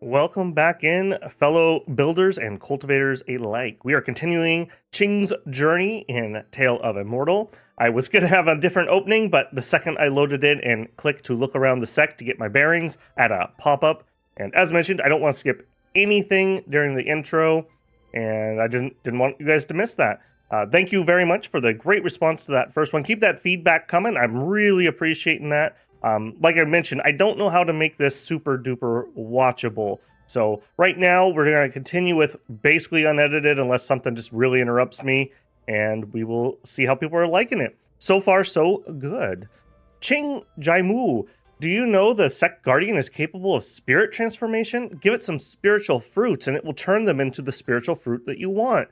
Welcome back in, fellow builders and cultivators alike. We are continuing Cheng's journey in Tale of Immortal. I was going to have a different opening, but the second I loaded it and clicked to look around the sect to get my bearings, I had a pop-up. And as mentioned, I don't want to skip anything during the intro, and I didn't want you guys to miss that. Thank you very much for the great response to that first one. Keep that feedback coming. I'm really appreciating that. Like I mentioned, I don't know how to make this super duper watchable. So right now we're going to continue with basically unedited unless something just really interrupts me, and we will see how people are liking it. So far, so good. Cheng Jaimu, do you know the Sect Guardian is capable of spirit transformation? Give it some spiritual fruits and it will turn them into the spiritual fruit that you want.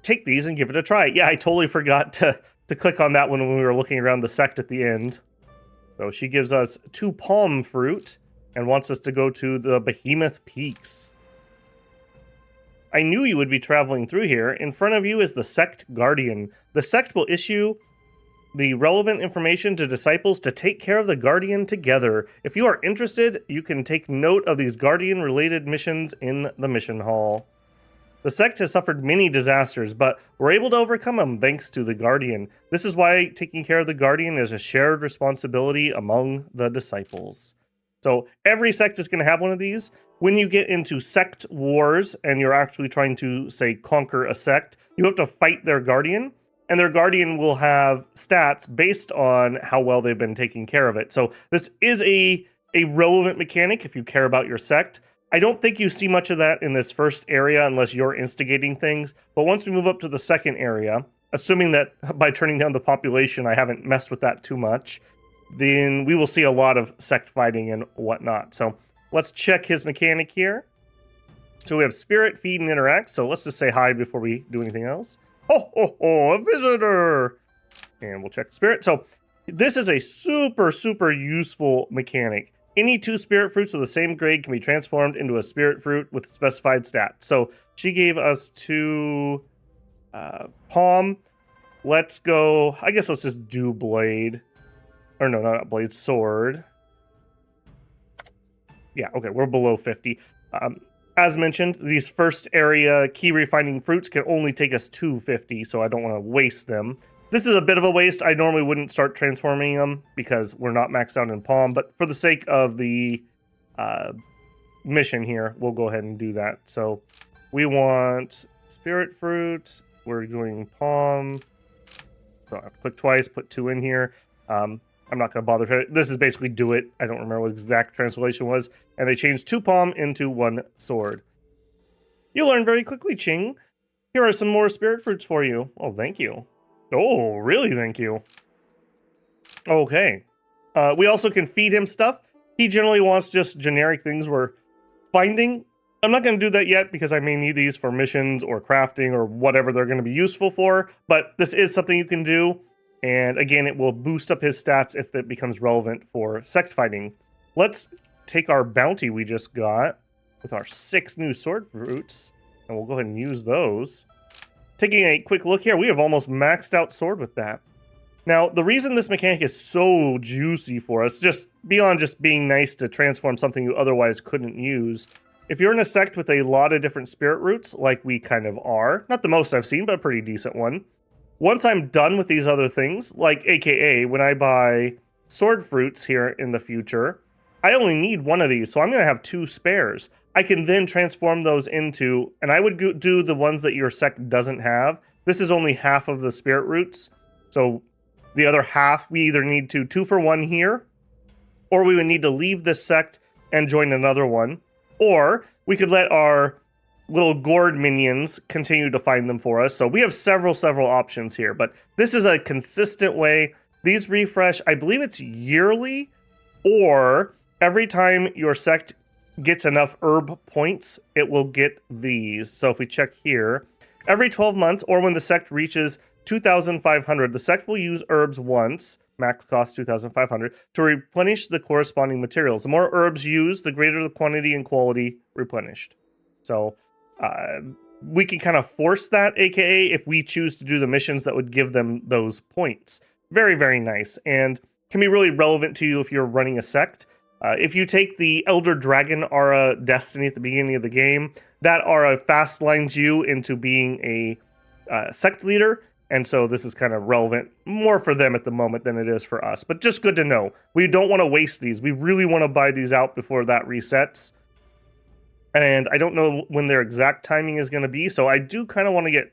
Take these and give it a try. Yeah, I totally forgot to click on that one when we were looking around the sect at the end. So she gives us 2 palm fruit and wants us to go to the Behemoth Peaks. I knew you would be traveling through here. In front of you is the Sect Guardian. The sect will issue the relevant information to disciples to take care of the Guardian together. If you are interested, you can take note of these Guardian-related missions in the mission hall. The sect has suffered many disasters, but we're able to overcome them thanks to the Guardian. This is why taking care of the Guardian is a shared responsibility among the disciples. So every sect is going to have one of these. When you get into sect wars and you're actually trying to, say, conquer a sect, you have to fight their Guardian, and their Guardian will have stats based on how well they've been taking care of it. So this is a relevant mechanic if you care about your sect. I don't think you see much of that in this first area unless you're instigating things, but once we move up to the second area, assuming that by turning down the population I haven't messed with that too much, then we will see a lot of sect fighting and whatnot. So let's check his mechanic here. So we have spirit, feed, and interact, so let's just say hi before we do anything else. Ho ho ho, a visitor! And we'll check spirit. So this is a super useful mechanic. Any 2 spirit fruits of the same grade can be transformed into a spirit fruit with specified stats. So she gave us 2 palm. Let's go, I guess let's just do blade. Or no, not blade, sword. Yeah, okay, we're below 50. As mentioned, these first area key refining fruits can only take us 250, so I don't want to waste them. This is a bit of a waste. I normally wouldn't start transforming them because we're not maxed out in palm, but for the sake of the mission here, we'll go ahead and do that. So we want spirit fruit. We're doing palm. So I have to click twice, put 2 in here. I'm not going to bother. This is basically do it. I don't remember what exact translation was. And they changed 2 palm into 1 sword. You learn very quickly, Cheng. Here are some more spirit fruits for you. Oh, thank you. Oh, really? Thank you. Okay. We also can feed him stuff. He generally wants just generic things we're finding. I'm not going to do that yet because I may need these for missions or crafting or whatever they're going to be useful for. But this is something you can do. And again, it will boost up his stats if it becomes relevant for sect fighting. Let's take our bounty we just got with our 6 new sword fruits. And we'll go ahead and use those. Taking a quick look here, we have almost maxed out sword with that. Now, the reason this mechanic is so juicy for us, just beyond just being nice to transform something you otherwise couldn't use, if you're in a sect with a lot of different spirit roots, like we kind of are, not the most I've seen, but a pretty decent one, once I'm done with these other things, like AKA when I buy sword fruits here in the future, I only need 1 of these, so I'm going to have 2 spares. I can then transform those into, and I would do the ones that your sect doesn't have. This is only half of the spirit roots, so the other half we either need to 2 for 1 here, or we would need to leave this sect and join another one, or we could let our little gourd minions continue to find them for us. So we have several options here, but this is a consistent way. These refresh, I believe it's yearly, or every time your sect gets enough herb points, it will get these. So if we check here, every 12 months or when the sect reaches 2,500, the sect will use herbs once, max cost 2,500, to replenish the corresponding materials. The more herbs used, the greater the quantity and quality replenished. So we can kind of force that, aka if we choose to do the missions that would give them those points. Very nice, and can be really relevant to you if you're running a sect. If you take the Elder Dragon Aura Destiny at the beginning of the game, that aura fast lines you into being a sect leader, and so this is kind of relevant more for them at the moment than it is for us, but just good to know. We don't want to waste these. We really want to buy these out before that resets, and I don't know when their exact timing is going to be, so I do kind of want to get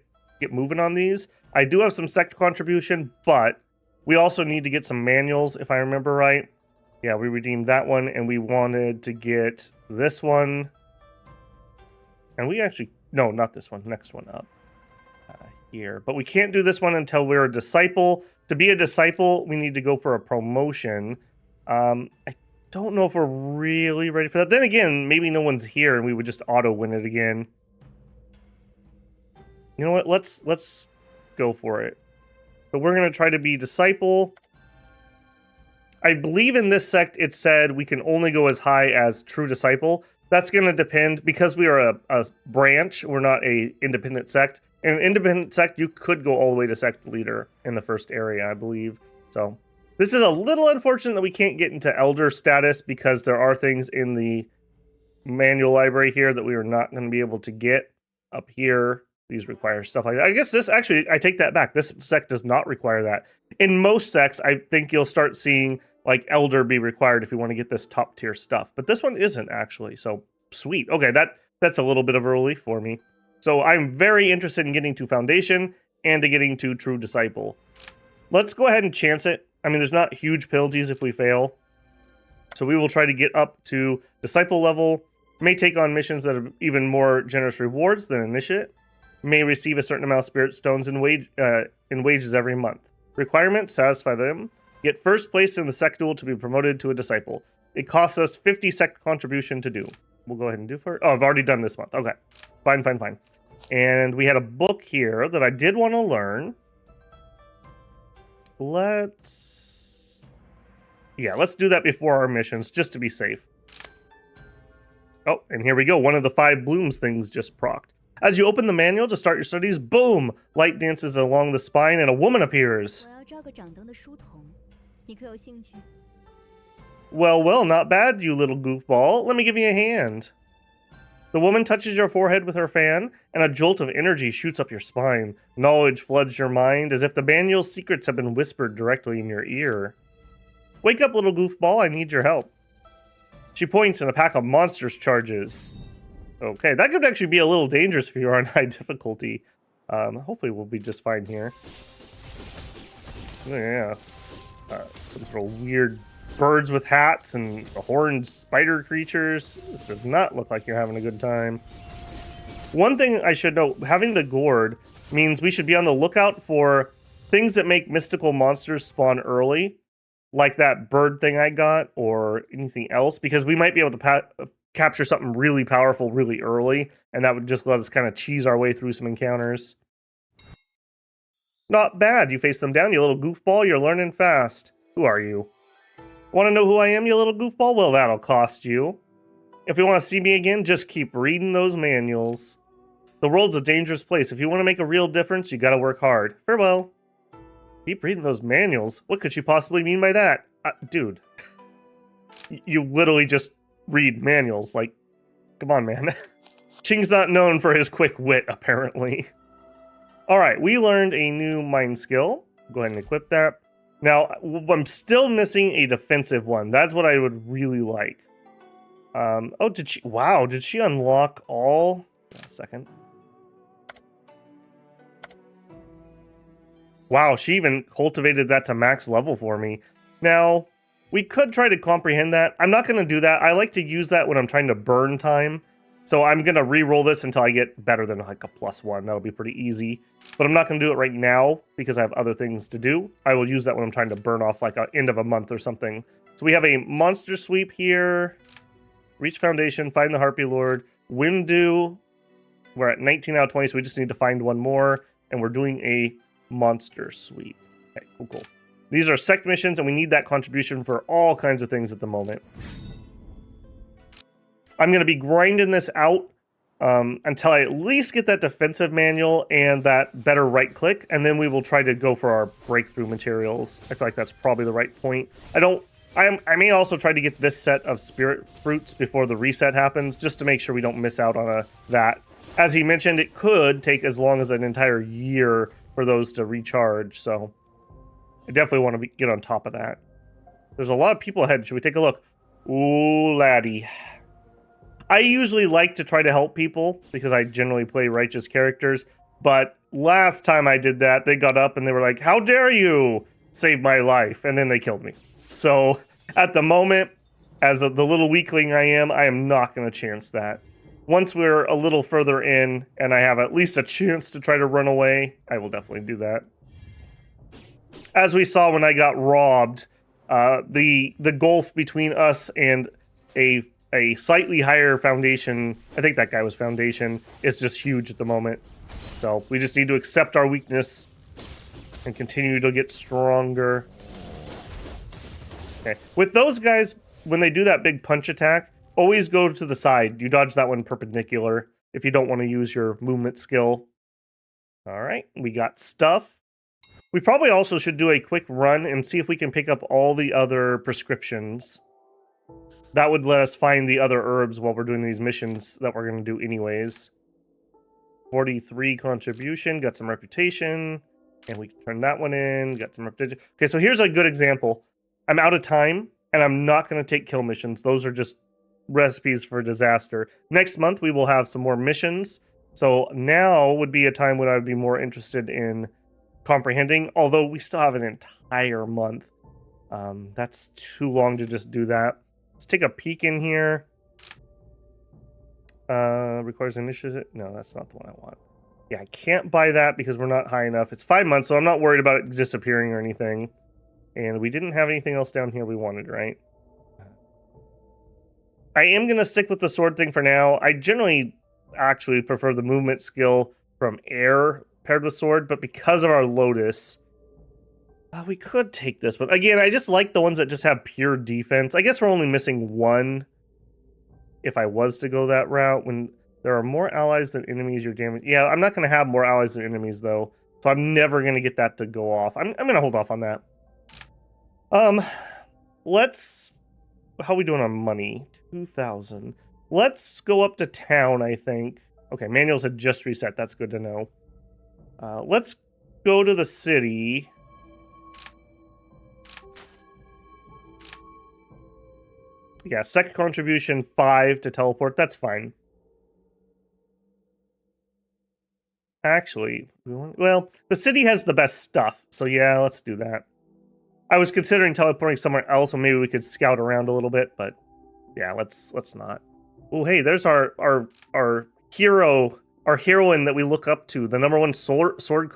moving on these. I do have some sect contribution, but we also need to get some manuals, if I remember right. Yeah, we redeemed that one, and we wanted to get this one. And we actually... No, not this one. Next one up. Here. But we can't do this one until we're a disciple. To be a disciple, we need to go for a promotion. I don't know if we're really ready for that. Then again, maybe no one's here, and we would just auto-win it again. You know what? Let's go for it. So we're going to try to be disciple. I believe in this sect it said we can only go as high as true disciple. That's going to depend, because we are a branch, we're not a independent sect. In an independent sect, you could go all the way to sect leader in the first area, I believe. So this is a little unfortunate that we can't get into elder status, because there are things in the manual library here that we are not going to be able to get up here. These require stuff like that. I guess this, actually, I take that back. This sect does not require that. In most sects, I think you'll start seeing like elder be required if you want to get this top tier stuff. But this one isn't actually, so sweet. Okay, that's a little bit of a relief for me. So I'm very interested in getting to foundation and to getting to true disciple. Let's go ahead and chance it. I mean, there's not huge penalties if we fail. So we will try to get up to disciple level. May take on missions that have even more generous rewards than initiate. May receive a certain amount of spirit stones in wages every month. Requirements, satisfy them. Get first place in the sect duel to be promoted to a disciple. It costs us 50 sect contribution to do. We'll go ahead and do for it. Oh, I've already done this month. Okay. Fine. And we had a book here that I did want to learn. Let's do that before our missions, just to be safe. Oh, and here we go. One of the 5 blooms things just procced. As you open the manual to start your studies, boom! Light dances along the spine and a woman appears. Well, not bad, you little goofball. Let me give you a hand. The woman touches your forehead with her fan, and a jolt of energy shoots up your spine. Knowledge floods your mind, as if the manual's secrets have been whispered directly in your ear. Wake up, little goofball, I need your help. She points, and a pack of monsters charges. Okay, that could actually be a little dangerous if you're on high difficulty. Hopefully we'll be just fine here. Oh, yeah. Some sort of weird birds with hats and horned spider creatures. This does not look like you're having a good time. One thing I should note, having the gourd means we should be on the lookout for things that make mystical monsters spawn early, like that bird thing I got, or anything else, because we might be able to capture something really powerful really early, and that would just let us kind of cheese our way through some encounters. Not bad. You face them down, you little goofball. You're learning fast. Who are you? Want to know who I am, you little goofball? Well, that'll cost you. If you want to see me again, just keep reading those manuals. The world's a dangerous place. If you want to make a real difference, you gotta work hard. Farewell. Keep reading those manuals? What could she possibly mean by that? Dude. You literally just read manuals. Like, come on, man. Cheng's not known for his quick wit, apparently. Alright, we learned a new mind skill. Go ahead and equip that. Now, I'm still missing a defensive one. That's what I would really like. Oh, did she... Wow, did she unlock all... A second. Wow, she even cultivated that to max level for me. Now, we could try to comprehend that. I'm not going to do that. I like to use that when I'm trying to burn time. So I'm going to re-roll this until I get better than like a +1. That'll be pretty easy. But I'm not going to do it right now because I have other things to do. I will use that when I'm trying to burn off like an end of a month or something. So we have a monster sweep here. Reach foundation, find the Harpy Lord. Windu. We're at 19 out of 20, so we just need to find one more. And we're doing a monster sweep. Okay, cool. These are sect missions, and we need that contribution for all kinds of things at the moment. I'm going to be grinding this out until I at least get that defensive manual and that better right click, and then we will try to go for our breakthrough materials. I feel like that's probably the right point. I don't I may also try to get this set of spirit fruits before the reset happens, just to make sure we don't miss out on that. As he mentioned, it could take as long as an entire year for those to recharge, so I definitely want to get on top of that. There's a lot of people ahead. Should we take a look? Ooh, laddie. I usually like to try to help people because I generally play righteous characters, but last time I did that, they got up and they were like, "How dare you save my life?" And then they killed me. So at the moment, as the little weakling I am not going to chance that. Once we're a little further in and I have at least a chance to try to run away, I will definitely do that. As we saw when I got robbed, the gulf between us and a slightly higher foundation, I think that guy was foundation, is just huge at the moment. So we just need to accept our weakness and continue to get stronger. Okay. With those guys, when they do that big punch attack, always go to the side. You dodge that one perpendicular if you don't want to use your movement skill. All right, we got stuff. We probably also should do a quick run and see if we can pick up all the other prescriptions. That would let us find the other herbs while we're doing these missions that we're going to do anyways. 43 contribution, got some reputation, and we can turn that one in, got some reputation. Okay, so here's a good example. I'm out of time, and I'm not going to take kill missions. Those are just recipes for disaster. Next month, we will have some more missions. So now would be a time when I would be more interested in comprehending, although we still have an entire month. That's too long to just do that. Let's take a peek in here. Requires initiative. No, that's not the one I want. Yeah, I can't buy that because we're not high enough. It's 5 months, so I'm not worried about it disappearing or anything. And we didn't have anything else down here we wanted, right? I am going to stick with the sword thing for now. I generally actually prefer the movement skill from air paired with sword, but because of our Lotus, we could take this one. Again, I just like the ones that just have pure defense. I guess we're only missing one if I was to go that route. When there are more allies than enemies, you're damaged. Yeah, I'm not going to have more allies than enemies, though, so I'm never going to get that to go off. I'm going to hold off on that. Let's... How are we doing on money? 2,000. Let's go up to town, I think. Okay, manuals had just reset. That's good to know. Let's go to the city. Yeah, Sect contribution 5 to teleport. That's fine. Actually, well, the city has the best stuff, so yeah, let's do that. I was considering teleporting somewhere else, and maybe we could scout around a little bit, but yeah, let's not. Oh, hey, there's our hero, our heroine that we look up to, the #1 sword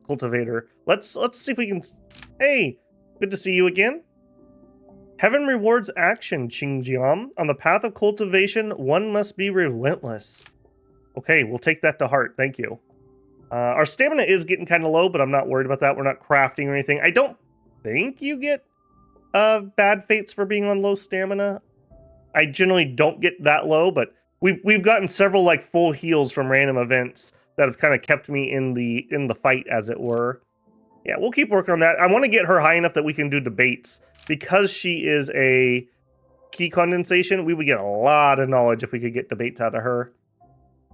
cultivator. Let's see if we can. Hey, good to see you again. Heaven rewards action, Cheng. On the path of cultivation, one must be relentless. Okay, we'll take that to heart. Thank you. Our stamina is getting kind of low, but I'm not worried about that. We're not crafting or anything. I don't think you get bad fates for being on low stamina. I generally don't get that low, but we've gotten several like full heals from random events that have kind of kept me in the fight, as it were. Yeah, we'll keep working on that. I want to get her high enough that we can do debates. Because she is a key condensation, we would get a lot of knowledge if we could get debates out of her.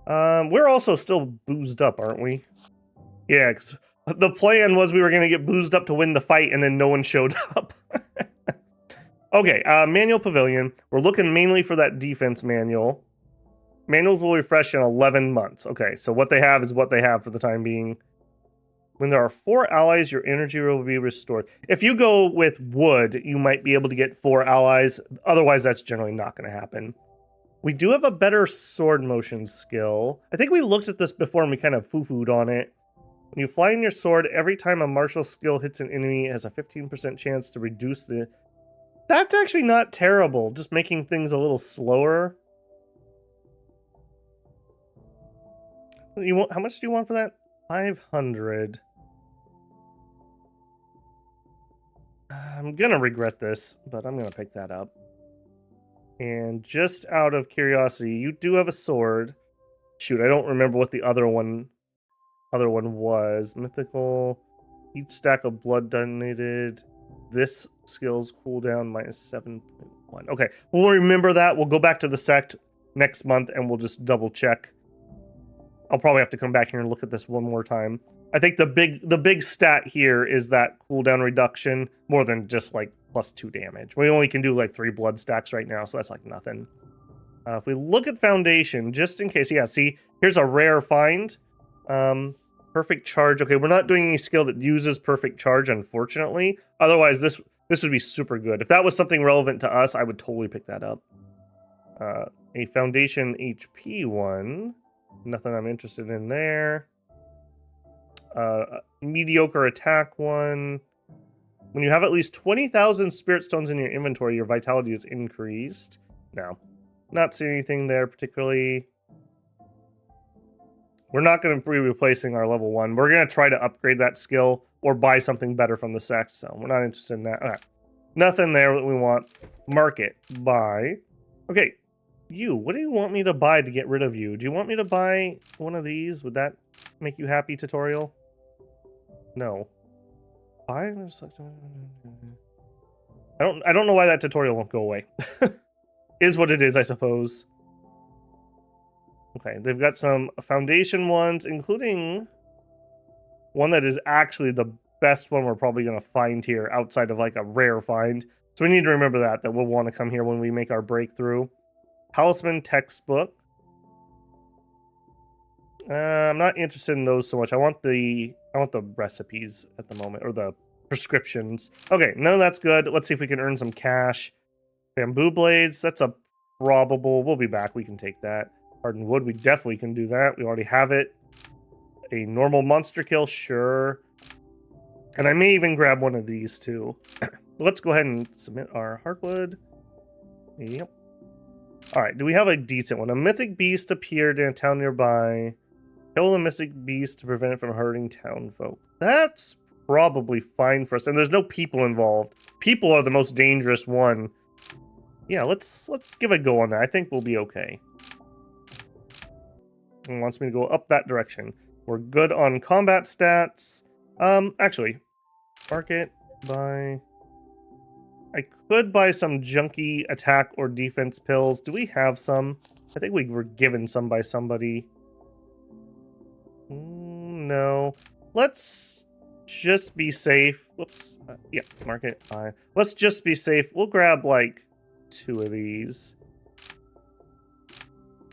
We're also still boozed up, aren't we? Yeah, 'cause the plan was we were going to get boozed up to win the fight, and then no one showed up. Okay, manual pavilion. We're looking mainly for that defense manual. Manuals will refresh in 11 months. Okay, so what they have is what they have for the time being. When there are 4 allies, your energy will be restored. If you go with wood, you might be able to get 4 allies. Otherwise, that's generally not going to happen. We do have a better sword motion skill. I think we looked at this before and we kind of foo-fooed on it. When you fly in your sword, every time a martial skill hits an enemy, it has a 15% chance to reduce the... That's actually not terrible, just making things a little slower. How much do you want for that? 500. I'm gonna regret this, but I'm gonna pick that up. And just out of curiosity, you do have a sword. Shoot, I don't remember what the other one was. Mythical, each stack of blood donated. this skill's cooldown minus 7.1. Okay, we'll remember that. We'll go back to the Sect next month and we'll just double check. I'll probably have to come back here and look at this one more time. I think the big stat here is that cooldown reduction more than just like +2 damage. We only can do like 3 blood stacks right now, so that's like nothing. If we look at Foundation, just in case, yeah, see, here's a rare find. Perfect Charge. Okay, we're not doing any skill that uses Perfect Charge, unfortunately. Otherwise, this would be super good. If that was something relevant to us, I would totally pick that up. A Foundation HP one. Nothing I'm interested in there. Mediocre attack one. When you have at least 20,000 spirit stones in your inventory, your vitality is increased. No. Not seeing anything there particularly. We're not going to be replacing our level 1. We're going to try to upgrade that skill or buy something better from the Sect, so we're not interested in that. Okay. Nothing there that we want. Market. Buy. Okay. You. What do you want me to buy to get rid of you? Do you want me to buy one of these? Would that make you happy, tutorial? No. Buy? I don't know why that tutorial won't go away. Is what it is, I suppose. Okay, they've got some Foundation ones, including one that is actually the best one we're probably going to find here outside of like a rare find. So we need to remember that we'll want to come here when we make our breakthrough. Talisman textbook. I'm not interested in those so much. I want the recipes at the moment, or the prescriptions. Okay, none of that's good. Let's see if we can earn some cash. Bamboo blades, that's a probable. We'll be back. We can take that. Hardened wood, we definitely can do that. We already have it. A normal monster kill, sure. And I may even grab one of these too. Let's go ahead and submit our hardwood. Yep. Alright, do we have a decent one? A mythic beast appeared in a town nearby. Kill the mythic beast to prevent it from hurting town folk. That's probably fine for us. And there's no people involved. People are the most dangerous one. Yeah, let's give a go on that. I think we'll be okay. And wants me to go up that direction. We're good on combat stats. Actually, market, buy. I could buy some junky attack or defense pills. Do we have some? I think we were given some by somebody. No. Let's just be safe. Whoops. Yeah, market, buy. Let's just be safe. We'll grab like 2 of these.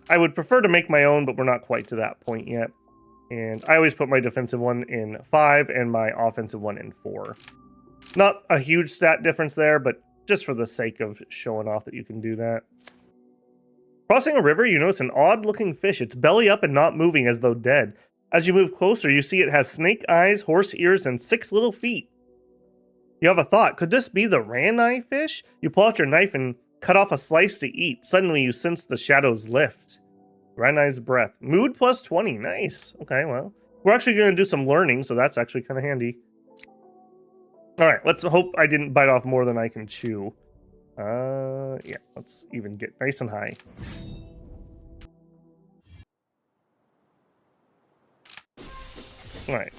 I would prefer to make my own, but we're not quite to that point yet. And I always put my defensive one in 5 and my offensive one in 4. Not a huge stat difference there, but just for the sake of showing off that you can do that. Crossing a river, you notice an odd-looking fish. It's belly up and not moving as though dead. As you move closer, you see it has snake eyes, horse ears, and 6 little feet. You have a thought. Could this be the Ranai fish? You pull out your knife and cut off a slice to eat. Suddenly, you sense the shadows lift. Ranai's breath. Mood plus 20. Nice. Okay, well. We're actually going to do some learning, so that's actually kind of handy. Alright, let's hope I didn't bite off more than I can chew. Yeah, let's even get nice and high. Alright.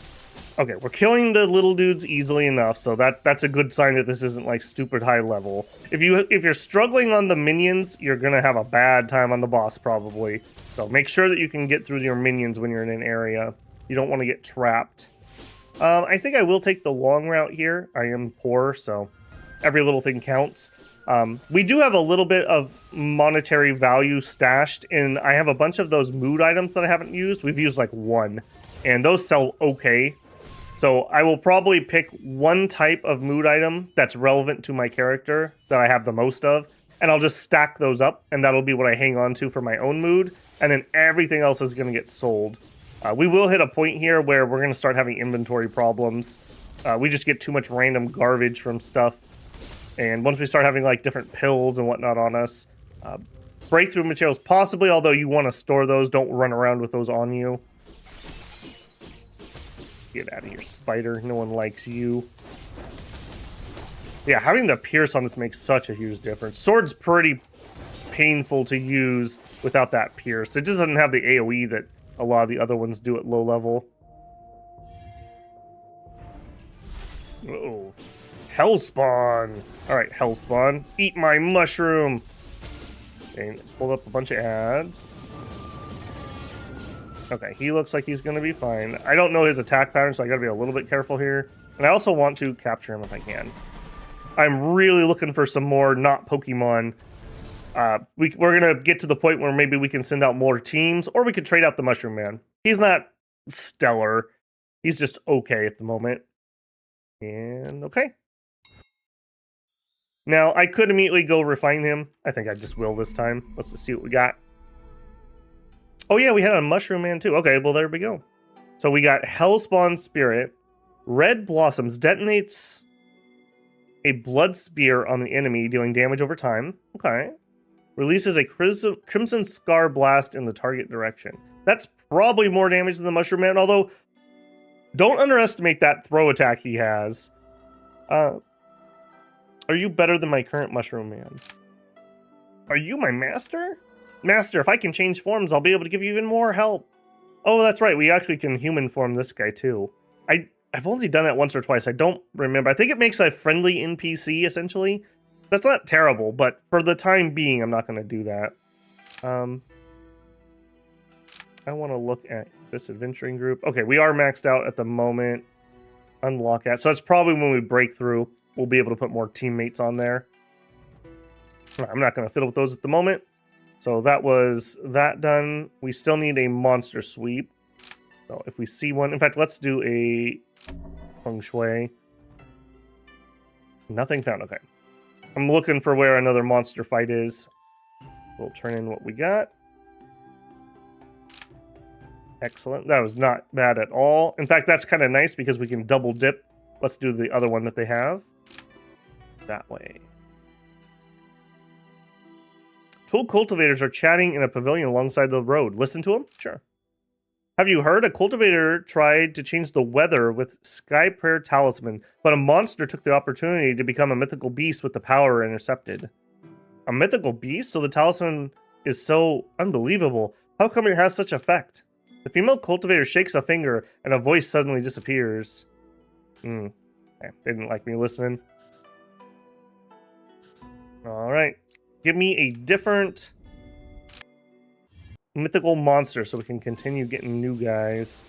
Okay, we're killing the little dudes easily enough, so that's a good sign that this isn't like stupid high level. If you're struggling on the minions, you're gonna have a bad time on the boss probably. So make sure that you can get through your minions when you're in an area. You don't want to get trapped. I think I will take the long route here. I am poor, so every little thing counts. We do have a little bit of monetary value stashed, and I have a bunch of those mood items that I haven't used. We've used like 1, and those sell okay. So I will probably pick one type of mood item that's relevant to my character that I have the most of, and I'll just stack those up, and that'll be what I hang on to for my own mood, and then everything else is going to get sold. We will hit a point here where we're going to start having inventory problems. We just get too much random garbage from stuff, and once we start having like different pills and whatnot on us, breakthrough materials possibly, although you want to store those, don't run around with those on you. Get out of here, spider. No one likes you. Yeah, having the pierce on this makes such a huge difference. Sword's pretty painful to use without that pierce. It just doesn't have the AoE that a lot of the other ones do at low level. Uh-oh. Hellspawn. All right, Hellspawn, eat my mushroom. Okay, pulled up a bunch of ads. Okay, he looks like he's going to be fine. I don't know his attack pattern, so I got to be a little bit careful here. And I also want to capture him if I can. I'm really looking for some more not Pokemon. We're going to get to the point where maybe we can send out more teams, or we could trade out the Mushroom Man. He's not stellar. He's just okay at the moment. And okay. Now, I could immediately go refine him. I think I just will this time. Let's just see what we got. Oh yeah, we had a Mushroom Man too. Okay, well there we go. So we got Hellspawn Spirit. Red Blossoms detonates a blood spear on the enemy, dealing damage over time. Okay. Releases a Crimson Scar Blast in the target direction. That's probably more damage than the Mushroom Man, although don't underestimate that throw attack he has. Are you better than my current Mushroom Man? Are you my master? Master, if I can change forms, I'll be able to give you even more help. Oh, that's right. We actually can human form this guy too. I've only done that once or twice. I don't remember. I think it makes a friendly NPC, essentially. That's not terrible, but for the time being, I'm not going to do that. I want to look at this adventuring group. Okay, we are maxed out at the moment. Unlock at. So that's probably when we break through. We'll be able to put more teammates on there. I'm not going to fiddle with those at the moment. So that was that done. We still need a monster sweep. So if we see one, in fact, let's do a feng shui. Nothing found. Okay. I'm looking for where another monster fight is. We'll turn in what we got. Excellent. That was not bad at all. In fact, that's kind of nice because we can double dip. Let's do the other one that they have. That way. Two cultivators are chatting in a pavilion alongside the road. Listen to them? Sure. Have you heard? A cultivator tried to change the weather with Sky Prayer Talisman, but a monster took the opportunity to become a mythical beast with the power intercepted. A mythical beast? So the talisman is so unbelievable. How come it has such effect? The female cultivator shakes a finger and a voice suddenly disappears. Okay. They didn't like me listening. Alright. Give me a different mythical monster so we can continue getting new guys.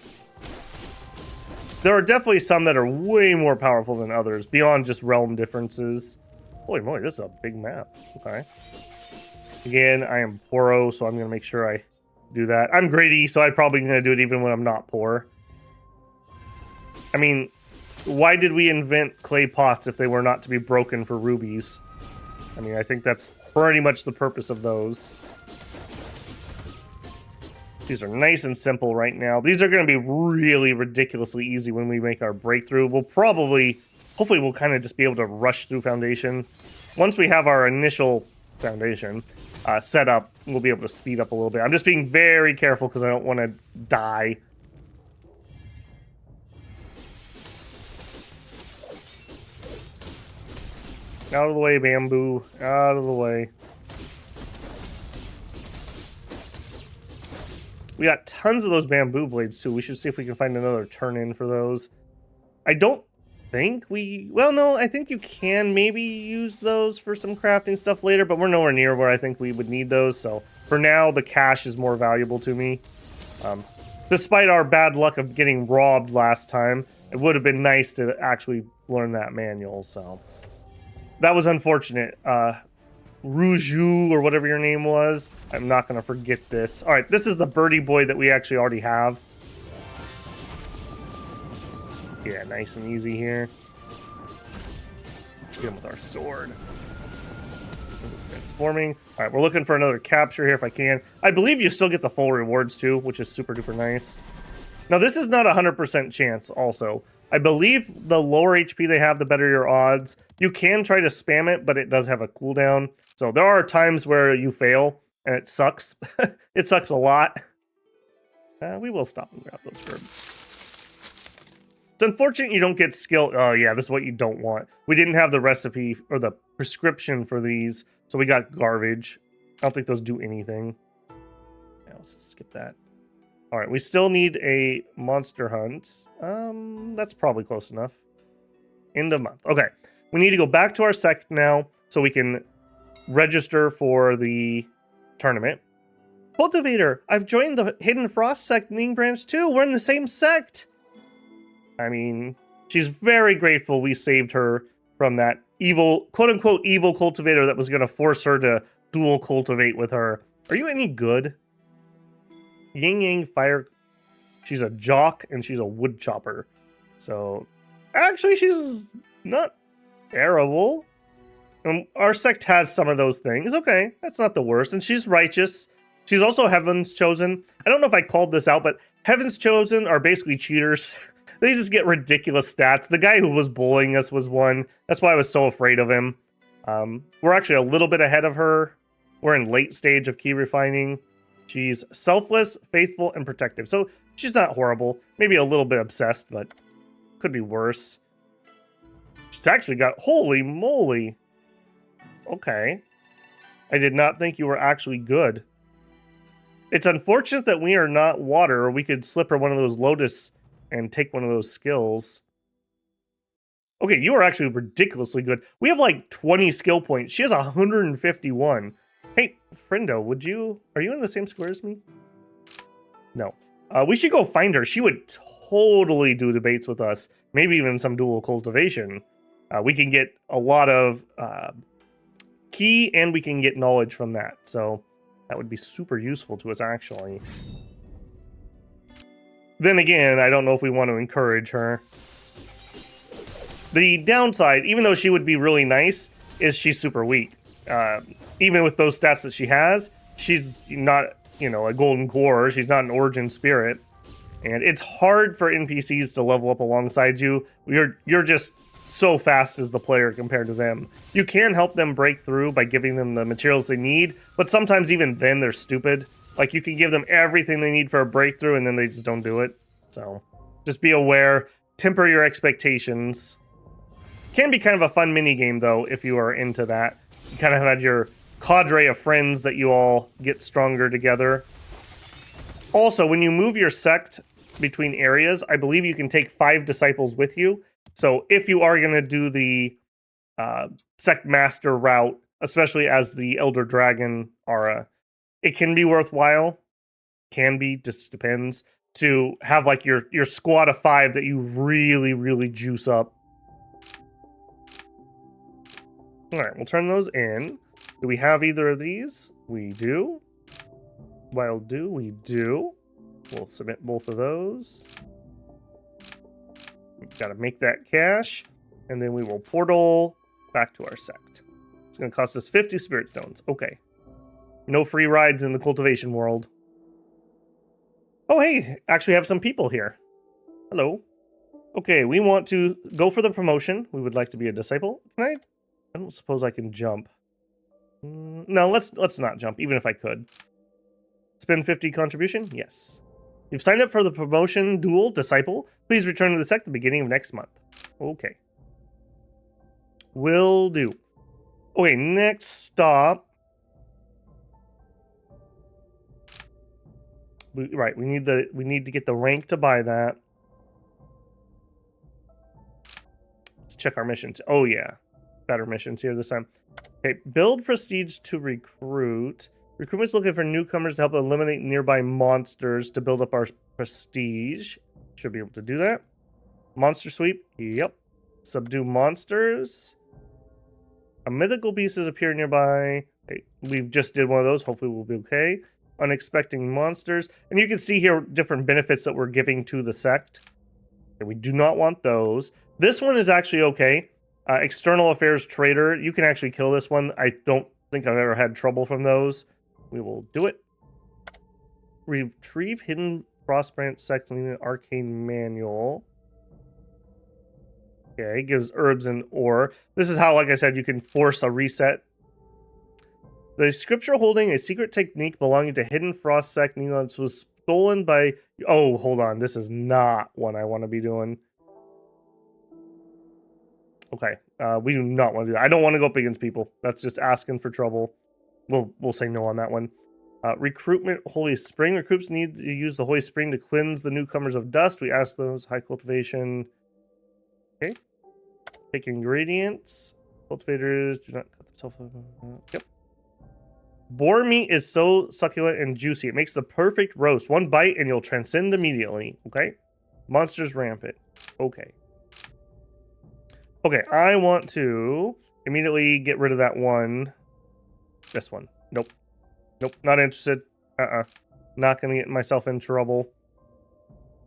There are definitely some that are way more powerful than others, beyond just realm differences. Holy moly, this is a big map. Okay. Again, I am Poro, so I'm going to make sure I do that. I'm greedy, so I'm probably going to do it even when I'm not poor. I mean, why did we invent clay pots if they were not to be broken for rubies? I mean, I think that's pretty much the purpose of those. These are nice and simple right now. These are going to be really ridiculously easy when we make our breakthrough. We'll probably, hopefully we'll kind of just be able to rush through Foundation. Once we have our initial Foundation set up, we'll be able to speed up a little bit. I'm just being very careful because I don't want to die. Out of the way, bamboo. Out of the way. We got tons of those bamboo blades, too. We should see if we can find another turn-in for those. I don't think we... Well, no, I think you can maybe use those for some crafting stuff later, but we're nowhere near where I think we would need those. So, for now, the cash is more valuable to me. Despite our bad luck of getting robbed last time, it would have been nice to actually learn that manual, so... That was unfortunate. Rougeau, or whatever your name was. I'm not going to forget this. Alright, this is the birdie boy that we actually already have. Yeah, nice and easy here. Get him with our sword. This transforming. Alright, we're looking for another capture here if I can. I believe you still get the full rewards too, which is super duper nice. Now, this is not a 100% chance also. I believe the lower HP they have, the better your odds. You can try to spam it, but it does have a cooldown. So there are times where you fail, and it sucks. It sucks a lot. We will stop and grab those herbs. It's unfortunate you don't get skill. Oh, yeah, this is what you don't want. We didn't have the recipe or the prescription for these, so we got garbage. I don't think those do anything. Yeah, let's just skip that. All right, we still need a monster hunt. That's probably close enough. End of month. Okay, We need to go back to our sect now so we can register for the tournament. Cultivator, I've joined the Hidden Frost sect Ning branch too. We're in the same sect. I mean, she's very grateful we saved her from that evil, quote-unquote evil cultivator that was going to force her to dual cultivate with her. Are you any good? Yin Yang Fire. She's a jock and she's a wood chopper. So, actually, she's not terrible. Our sect has some of those things. Okay, that's not the worst. And she's righteous. She's also Heaven's Chosen. I don't know if I called this out, but Heaven's Chosen are basically cheaters. They just get ridiculous stats. The guy who was bullying us was one. That's why I was so afraid of him. We're actually a little bit ahead of her. We're in late stage of key refining. She's selfless, faithful, and protective. So she's not horrible. Maybe a little bit obsessed, but could be worse. She's actually got... Holy moly. Okay. I did not think you were actually good. It's unfortunate that we are not water, or we could slip her one of those lotus and take one of those skills. Okay, you are actually ridiculously good. We have like 20 skill points. She has 151. Hey, friendo, are you in the same square as me? No. We should go find her. She would totally do debates with us. Maybe even some dual cultivation. We can get a lot of key, and we can get knowledge from that. So that would be super useful to us, actually. Then again, I don't know if we want to encourage her. The downside, even though she would be really nice, is she's super weak. Even with those stats that she has, she's not, a golden core. She's not an origin spirit. And it's hard for NPCs to level up alongside you. You're just so fast as the player compared to them. You can help them break through by giving them the materials they need, but sometimes even then they're stupid. Like, you can give them everything they need for a breakthrough, and then they just don't do it. So, just be aware. Temper your expectations. Can be kind of a fun mini-game, though, if you are into that. You kind of have your cadre of friends that you all get stronger together. Also, when you move your sect between areas, I believe you can take 5 disciples with you. So, if you are going to do the sect master route, especially as the Elder Dragon Aura, it can be worthwhile. Can be, just depends. To have like your squad of 5 that you really, really juice up. Alright, we'll turn those in. Do we have either of these? We do. Wild do, we do. We'll submit both of those. We've got to make that cash. And then we will portal back to our sect. It's going to cost us 50 spirit stones. Okay. No free rides in the cultivation world. Oh, hey, actually have some people here. Hello. Okay, we want to go for the promotion. We would like to be a disciple. Can I don't suppose I can jump. No, let's not jump, even if I could. Spend 50 contribution? Yes. You've signed up for the promotion duel disciple. Please return to the sect at the beginning of next month. Okay. Will do. Okay, next stop. We need to get the rank to buy that. Let's check our missions. Oh yeah, better missions here this time. Okay, build prestige to recruit. Recruitment's looking for newcomers to help eliminate nearby monsters to build up our prestige. Should be able to do that. Monster sweep. Yep. Subdue monsters. A mythical beast has appeared nearby. Okay, we've just did one of those. Hopefully we'll be okay. Unexpected monsters. And you can see here different benefits that we're giving to the sect. Okay, we do not want those. This one is actually okay. External Affairs Trader. You can actually kill this one. I don't think I've ever had trouble from those. We will do it. Retrieve Hidden Frost Branch Sect and Arcane Manual. Okay, gives herbs and ore. This is how, like I said, you can force a reset. The scripture holding a secret technique belonging to Hidden Frost Sect Neons was stolen by... Oh, hold on. This is not one I want to be doing. Okay, we do not want to do that. I don't want to go up against people. That's just asking for trouble. We'll say no on that one. Recruitment Holy Spring. Recruits need to use the Holy Spring to cleanse the newcomers of dust. We ask those high cultivation. Okay. Pick ingredients. Cultivators do not cut themselves. Yep. Boar meat is so succulent and juicy. It makes the perfect roast. One bite and you'll transcend immediately. Okay. Monsters rampant. Okay. Okay, I want to immediately get rid of that one. This one. Nope. Nope, not interested. Not gonna get myself in trouble.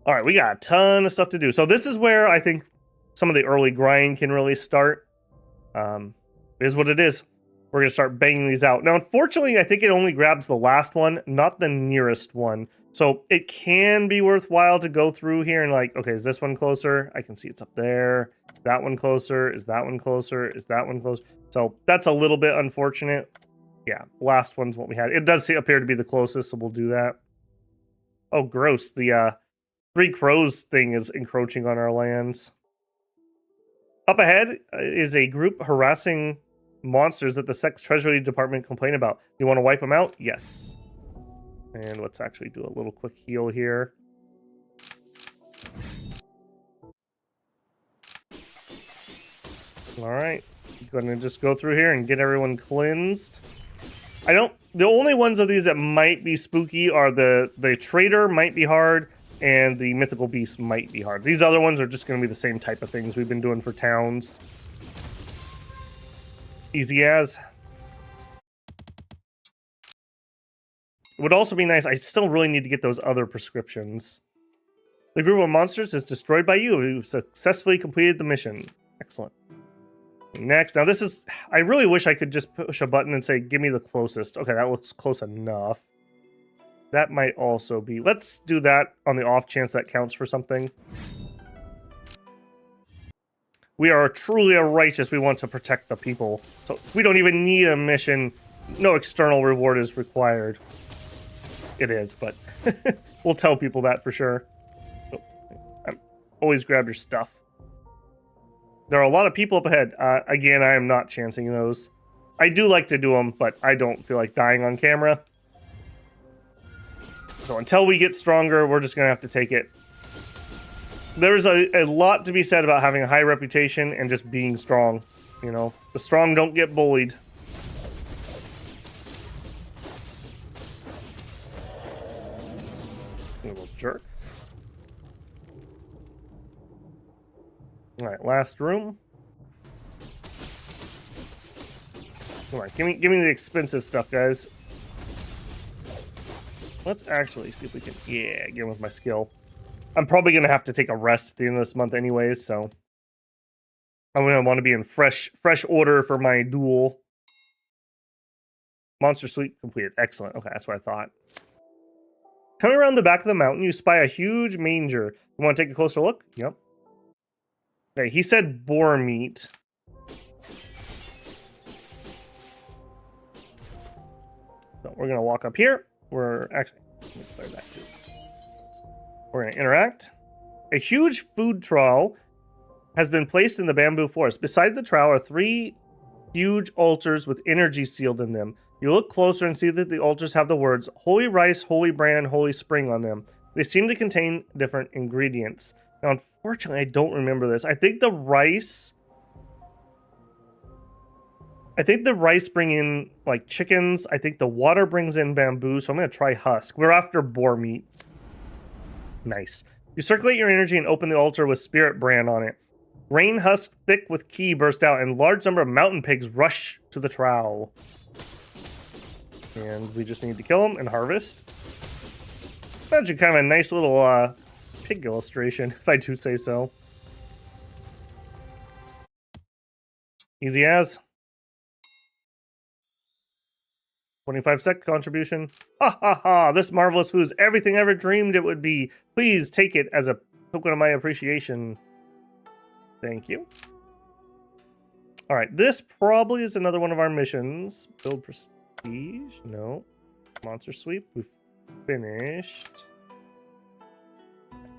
Alright, we got a ton of stuff to do. So this is where I think some of the early grind can really start. It is what it is. We're gonna start banging these out. Now, unfortunately, I think it only grabs the last one, not the nearest one. So it can be worthwhile to go through here and like, okay, is this one closer? I can see it's up there. That one closer? Is that one closer? Is that one closer? So that's a little bit unfortunate. Yeah, last one's what we had. It does appear to be the closest, so we'll do that. Oh, gross. The Three Crows thing is encroaching on our lands. Up ahead is a group harassing monsters that the Sect's Treasury Department complain about. You want to wipe them out? Yes. And let's actually do a little quick heal here. Alright. Gonna just go through here and get everyone cleansed. The only ones of these that might be spooky are the Trader might be hard, and the Mythical Beast might be hard. These other ones are just gonna be the same type of things we've been doing for towns. Easy as. It would also be nice, I still really need to get those other prescriptions. The group of monsters is destroyed by you. You successfully completed the mission. Excellent. Next, now this is, I really wish I could just push a button and say, give me the closest. Okay, that looks close enough. That might also be, let's do that on the off chance that counts for something. We are truly a righteous, we want to protect the people. So we don't even need a mission. No external reward is required. It is, but we'll tell people that for sure. Always grab your stuff. There are a lot of people up ahead. Again, I am not chancing those. I do like to do them, but I don't feel like dying on camera. So until we get stronger, we're just going to have to take it. There's a lot to be said about having a high reputation and just being strong. You know, the strong don't get bullied. Little jerk. All right, last room. Come on, give me the expensive stuff, guys. Let's actually see if we can, yeah, get with my skill. I'm probably gonna have to take a rest at the end of this month anyways, so I'm gonna want to be in fresh order for my duel. Monster sleep completed. Excellent. Okay, that's what I thought. Coming around the back of the mountain, you spy a huge manger. You want to take a closer look? Yep. Okay, he said boar meat. So we're going to walk up here. We're actually, let me clear that too. We're going to interact. A huge food trough has been placed in the bamboo forest. Beside the trough are 3 huge altars with energy sealed in them. You look closer and see that the altars have the words Holy Rice, Holy Bran, Holy Spring on them. They seem to contain different ingredients. Now, unfortunately, I don't remember this. I think the rice bring in, like, chickens. I think the water brings in bamboo, so I'm going to try husk. We're after boar meat. Nice. You circulate your energy and open the altar with spirit bran on it. Grain husk thick with ki burst out, and large number of mountain pigs rush to the trough. And we just need to kill them and harvest. That's kind of a nice little pig illustration, if I do say so. Easy as. 25 sec contribution. Ha ha ha! This marvelous food is everything I ever dreamed it would be. Please take it as a token of my appreciation. Thank you. Alright, this probably is another one of our missions. Build prestige? No. Monster sweep? We've finished.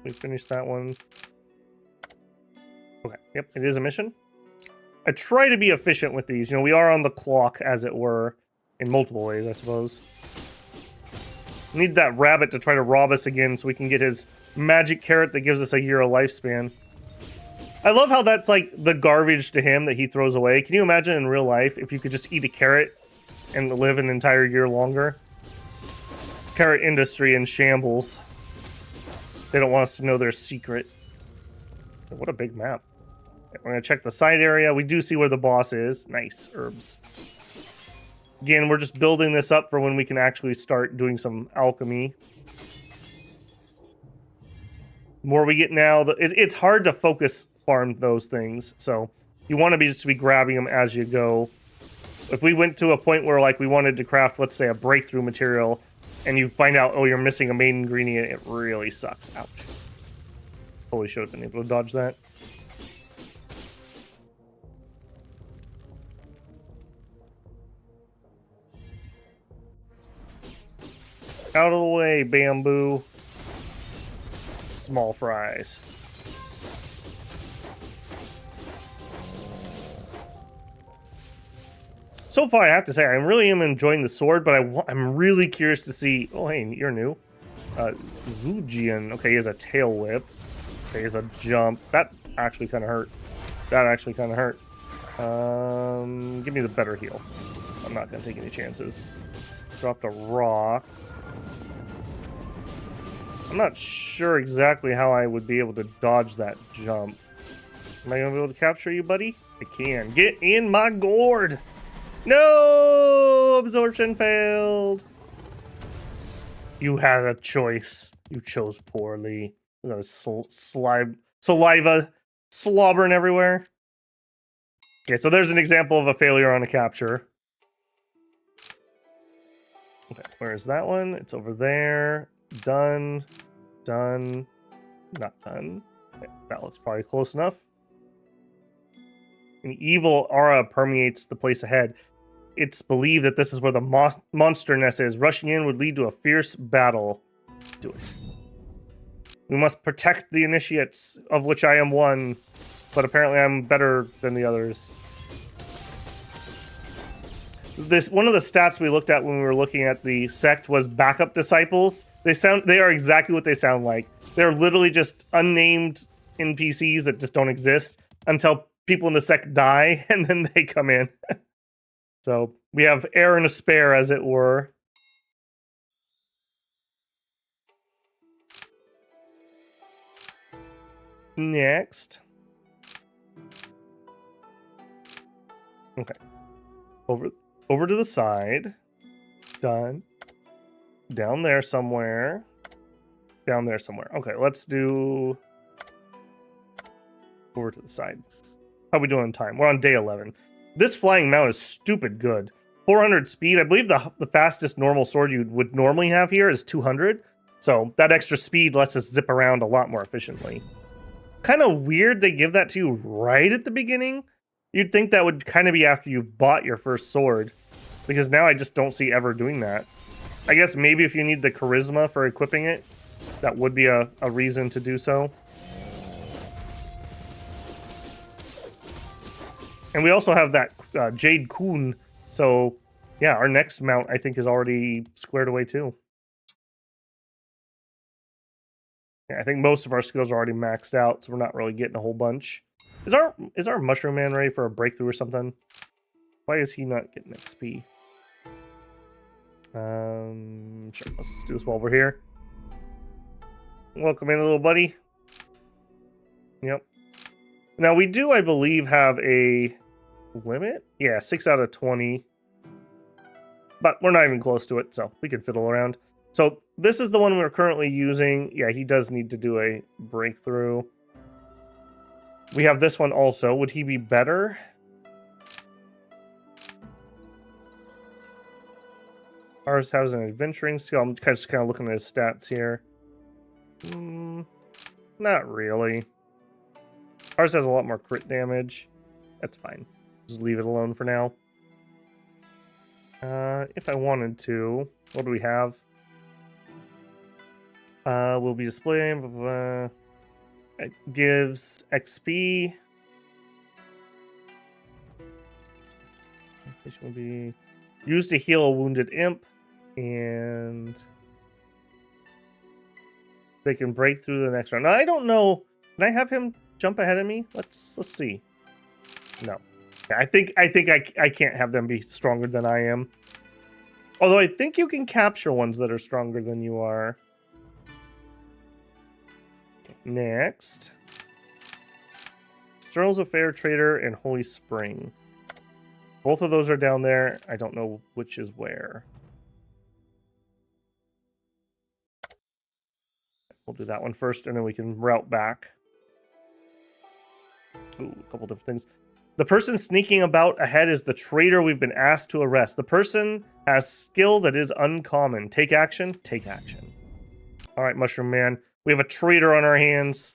We finished that one. Okay, yep, it is a mission. I try to be efficient with these. You know, we are on the clock, as it were, in multiple ways, I suppose. Need that rabbit to try to rob us again so we can get his magic carrot that gives us a year of lifespan. I love how that's like the garbage to him that he throws away. Can you imagine in real life if you could just eat a carrot and live an entire year longer? Carrot industry in shambles. They don't want us to know their secret. What a big map. We're going to check the side area. We do see where the boss is. Nice. Herbs. Again, we're just building this up for when we can actually start doing some alchemy. The more we get now, it's hard to focus farm those things. So you want to be just to be grabbing them as you go. If we went to a point where like we wanted to craft, let's say, a breakthrough material, and you find out, oh, you're missing a main ingredient, it really sucks. Ouch. Totally should have been able to dodge that. Out of the way, bamboo. Small fries. So far, I have to say, I really am enjoying the sword, but I'm really curious to see... Oh, hey, you're new. Zujian. Okay, he has a tail whip. Okay, he has a jump. That actually kind of hurt. That actually kind of hurt. Give me the better heal. I'm not going to take any chances. Dropped a rock. I'm not sure exactly how I would be able to dodge that jump. Am I going to be able to capture you, buddy? I can. Get in my gourd! No! Absorption failed! You had a choice. You chose poorly. Look at saliva slobbering everywhere. Okay, so there's an example of a failure on a capture. Okay, where's that one? It's over there. Done. Done. Not done. Okay, that looks probably close enough. An evil aura permeates the place ahead. It's believed that this is where the monster nest is. Rushing in would lead to a fierce battle. Do it. We must protect the initiates, of which I am one, but apparently I'm better than the others. One of the stats we looked at when we were looking at the sect was backup disciples. They are exactly what they sound like. They're literally just unnamed NPCs that just don't exist until people in the sect die, and then they come in. So we have heir and a spare, as it were. Next. Okay. Over to the side. Done. Down there somewhere. Down there somewhere. Okay, let's do... Over to the side. How are we doing on time? We're on day 11. This flying mount is stupid good. 400 speed. I believe the fastest normal sword you would normally have here is 200. So that extra speed lets us zip around a lot more efficiently. Kind of weird they give that to you right at the beginning. You'd think that would kind of be after you've bought your first sword. Because now I just don't see ever doing that. I guess maybe if you need the charisma for equipping it, that would be a reason to do so. And we also have that Jade Kun. So, yeah, our next mount, I think, is already squared away, too. Yeah, I think most of our skills are already maxed out, so we're not really getting a whole bunch. Is our Mushroom Man ready for a breakthrough or something? Why is he not getting XP? Sure, let's just do this while we're here. Welcome in, little buddy. Yep. Now, we do, I believe, have a limit? Yeah, 6 out of 20. But we're not even close to it, so we can fiddle around. So this is the one we're currently using. Yeah, he does need to do a breakthrough. We have this one also. Would he be better? Ours has an adventuring skill. I'm just kind of looking at his stats here. Not really. Ours has a lot more crit damage. That's fine. Just leave it alone for now. If I wanted to, what do we have? We'll be displaying. It gives XP. Which will be used to heal a wounded imp, and they can break through the next round. Now, I don't know. Can I have him jump ahead of me? Let's see. No. Yeah, I can't have them be stronger than I am. Although I think you can capture ones that are stronger than you are. Okay, next. Sterl's a Fair Trader and Holy Spring. Both of those are down there. I don't know which is where. We'll do that one first, and then we can route back. Ooh, a couple different things. The person sneaking about ahead is the traitor we've been asked to arrest. The person has skill that is uncommon. Take action. Take action. All right, Mushroom Man. We have a traitor on our hands.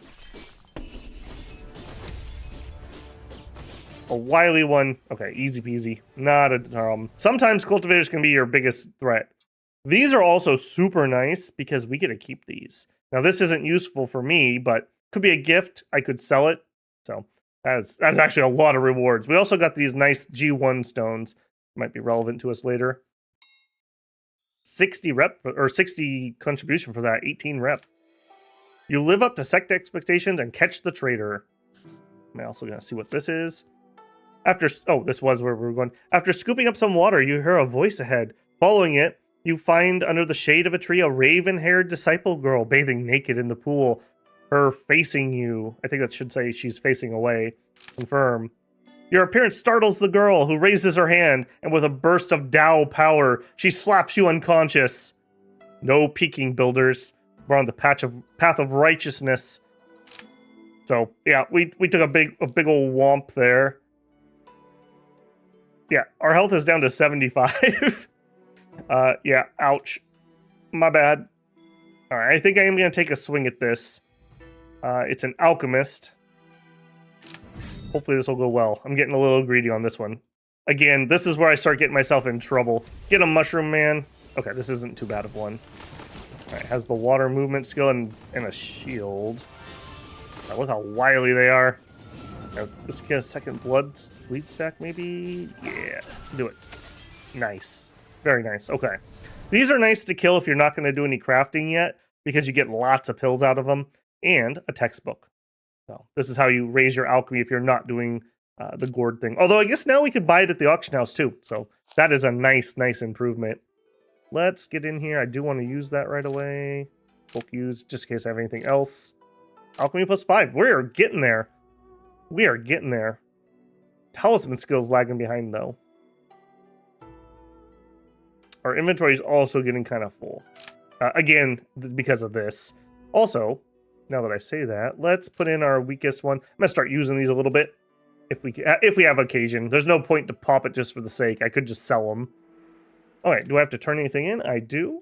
A wily one. Okay, easy peasy. Not a problem. Sometimes cultivators can be your biggest threat. These are also super nice because we get to keep these. Now, this isn't useful for me, but could be a gift. I could sell it. So that's actually a lot of rewards. We also got these nice G1 stones. Might be relevant to us later. 60 rep, or 60 contribution for that. 18 rep. You live up to sect expectations and catch the traitor. I'm also going to see what this is. This was where we were going. After scooping up some water, you hear a voice ahead. Following it, you find under the shade of a tree a raven-haired disciple girl bathing naked in the pool. Her facing you. I think that should say she's facing away. Confirm. Your appearance startles the girl, who raises her hand, and with a burst of Dao power, she slaps you unconscious. No peeking, builders. We're on the path of righteousness. So yeah, we took a big old womp there. Yeah, our health is down to 75. Yeah, ouch. My bad. All right, I think I am going to take a swing at this. It's an alchemist. Hopefully this will go well. I'm getting a little greedy on this one. Again, this is where I start getting myself in trouble. Get a Mushroom Man. Okay, this isn't too bad of one. All right, has the water movement skill and a shield. Now, look how wily they are. Let's get a second bleed stack, maybe? Yeah, do it. Nice. Very nice. Okay. These are nice to kill if you're not going to do any crafting yet, because you get lots of pills out of them, and a textbook. So this is how you raise your alchemy if you're not doing the gourd thing. Although I guess now we could buy it at the auction house too. So that is a nice improvement. Let's get in here. I do want to use that right away. Bulk use, just in case I have anything else. Alchemy +5. We're getting there. We are getting there. Talisman skills lagging behind, though. Our inventory is also getting kind of full. Again, because of this. Also, now that I say that, let's put in our weakest one. I'm going to start using these a little bit. If we have occasion. There's no point to pop it just for the sake. I could just sell them. All right, do I have to turn anything in? I do.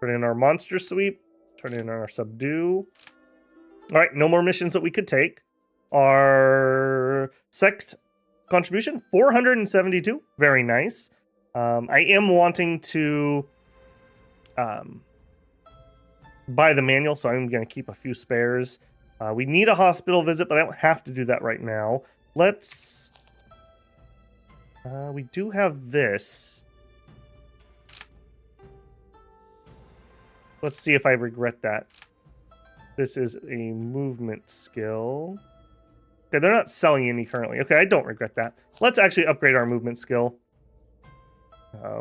Turn in our monster sweep. Turn in our subdue. All right, no more missions that we could take. Our Sect contribution, 472. Very nice. I am wanting to buy the manual, so I'm going to keep a few spares. We need a hospital visit, but I don't have to do that right now. Let's... we do have this. Let's see if I regret that. This is a movement skill. Okay, they're not selling any currently. Okay, I don't regret that. Let's actually upgrade our movement skill.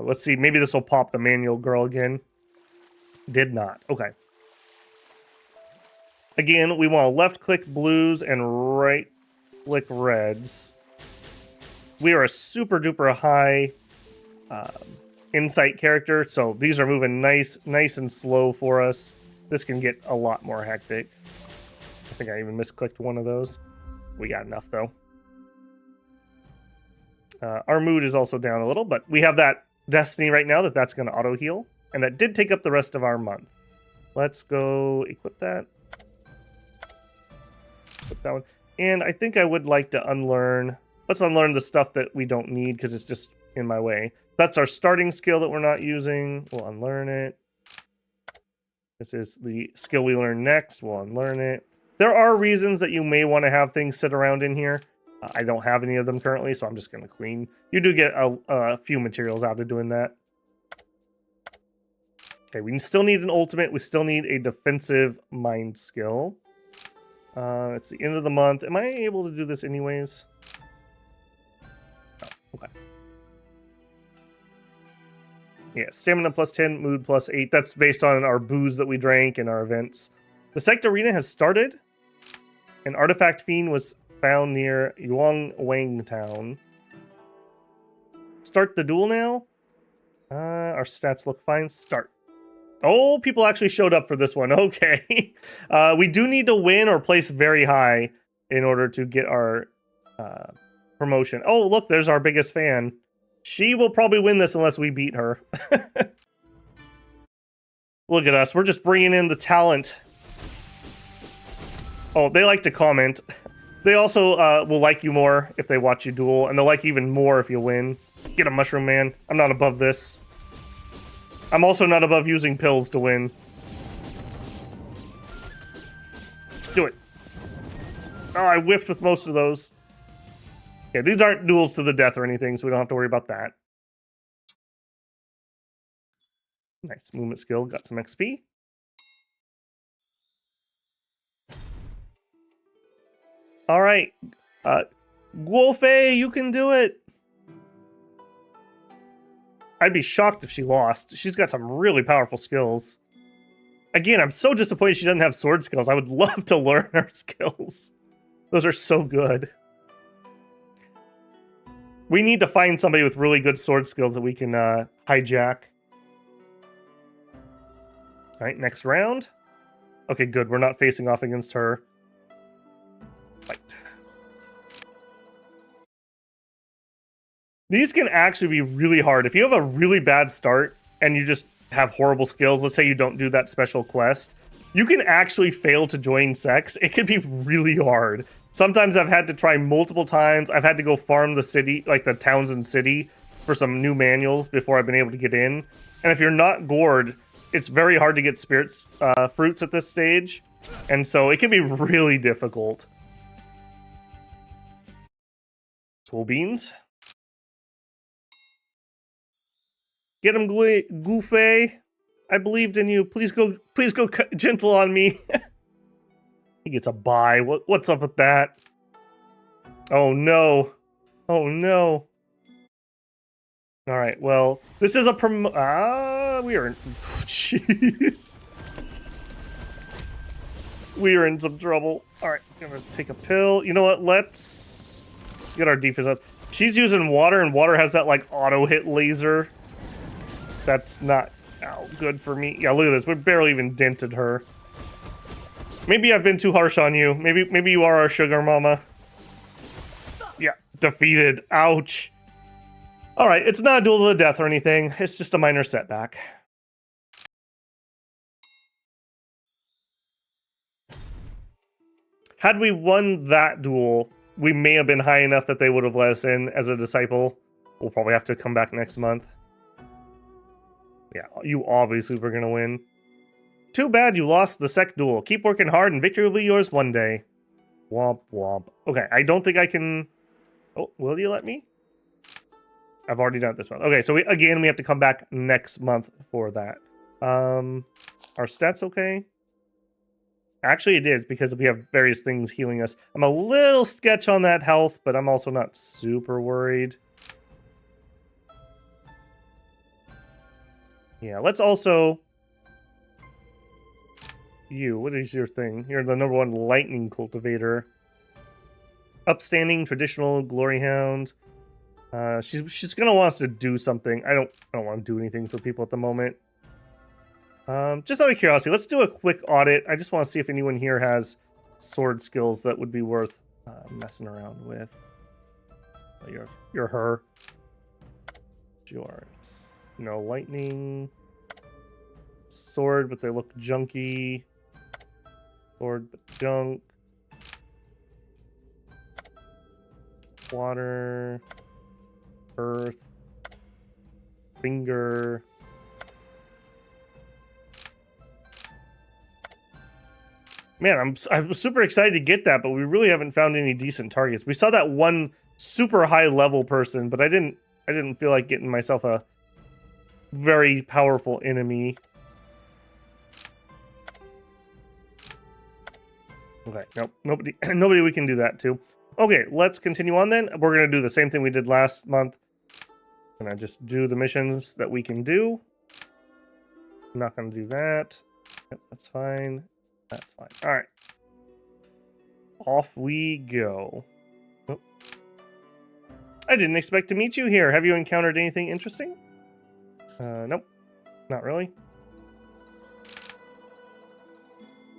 Let's see, maybe this will pop the manual girl again. Did not. Okay. Again, we want to left-click blues and right-click reds. We are a super-duper high insight character, so these are moving nice and slow for us. This can get a lot more hectic. I think I even misclicked one of those. We got enough, though. Our mood is also down a little, but we have that destiny right now that's going to auto-heal, and that did take up the rest of our month. Let's go equip that. Put that one. And I think I would like to unlearn... Let's unlearn the stuff that we don't need, because it's just in my way. That's our starting skill that we're not using. We'll unlearn it. This is the skill we learn next. We'll unlearn it. There are reasons that you may want to have things sit around in here. I don't have any of them currently, so I'm just going to clean. You do get a few materials out of doing that. Okay, we still need an ultimate. We still need a defensive mind skill. It's the end of the month. Am I able to do this anyways? Oh, okay. Yeah, stamina plus 10, mood plus 8. That's based on our booze that we drank and our events. The Sect Arena has started. An artifact fiend was found near Yuangwang Town. Start the duel now. Our stats look fine. Start. Oh, people actually showed up for this one. Okay. We do need to win or place very high in order to get our promotion. Oh, look, there's our biggest fan. She will probably win this unless we beat her. Look at us. We're just bringing in the talent. Oh, they like to comment. They also will like you more if they watch you duel, and they'll like you even more if you win. Get a mushroom, man. I'm not above this. I'm also not above using pills to win. Do it. Oh, I whiffed with most of those. Okay, these aren't duels to the death or anything, so we don't have to worry about that. Nice movement skill. Got some XP. All right. Guofei, you can do it. I'd be shocked if she lost. She's got some really powerful skills. Again, I'm so disappointed she doesn't have sword skills. I would love to learn her skills. Those are so good. We need to find somebody with really good sword skills that we can hijack. All right, next round. Okay, good. We're not facing off against her. Fight. These can actually be really hard. If you have a really bad start and you just have horrible skills, let's say you don't do that special quest, you can actually fail to join sects. It can be really hard. Sometimes I've had to try multiple times. I've had to go farm the city, like the towns and city, for some new manuals before I've been able to get in. And if you're not gored, it's very hard to get spirits fruits at this stage. And so it can be really difficult. Cool beans. Get him, Goofy. I believed in you. Please go gentle on me. He gets a bye. What's up with that? Oh no. Oh no. All right. Well, this is a we are in. Jeez. We are in some trouble. All right. Gonna take a pill. You know what? Let's get our defense up. She's using water, and water has that like auto hit laser. That's not good for me. Yeah, look at this. We barely even dented her. Maybe I've been too harsh on you. Maybe you are our sugar mama. Yeah, defeated. Ouch. All right, it's not a duel to the death or anything. It's just a minor setback. Had we won that duel, we may have been high enough that they would have let us in as a disciple. We'll probably have to come back next month. Yeah, you obviously were going to win. Too bad you lost the Sect duel. Keep working hard and victory will be yours one day. Womp womp. Okay, I don't think I can... Oh, will you let me? I've already done it this month. Okay, so we have to come back next month for that. Our stats okay? Actually, it is because we have various things healing us. I'm a little sketch on that health, but I'm also not super worried. Yeah, let's also... You, what is your thing? You're the #1 lightning cultivator. Upstanding, traditional, glory hound. She's gonna want us to do something. I don't want to do anything for people at the moment. Just out of curiosity, let's do a quick audit. I just want to see if anyone here has sword skills that would be worth messing around with. Oh, you're her. Yours. No lightning. Sword, but they look junky. Sword, but junk. Water. Earth. Finger. Man, I'm super excited to get that, but we really haven't found any decent targets. We saw that one super high level person, but I didn't feel like getting myself a very powerful enemy. Okay, nope, nobody, nobody we can do that to. Okay, let's continue on then. We're gonna do the same thing we did last month. Gonna just do the missions that we can do. I'm not gonna do that. Yep, that's fine. That's fine. All right, off we go. Oh. I didn't expect to meet you here. Have you encountered anything interesting? Nope, not really.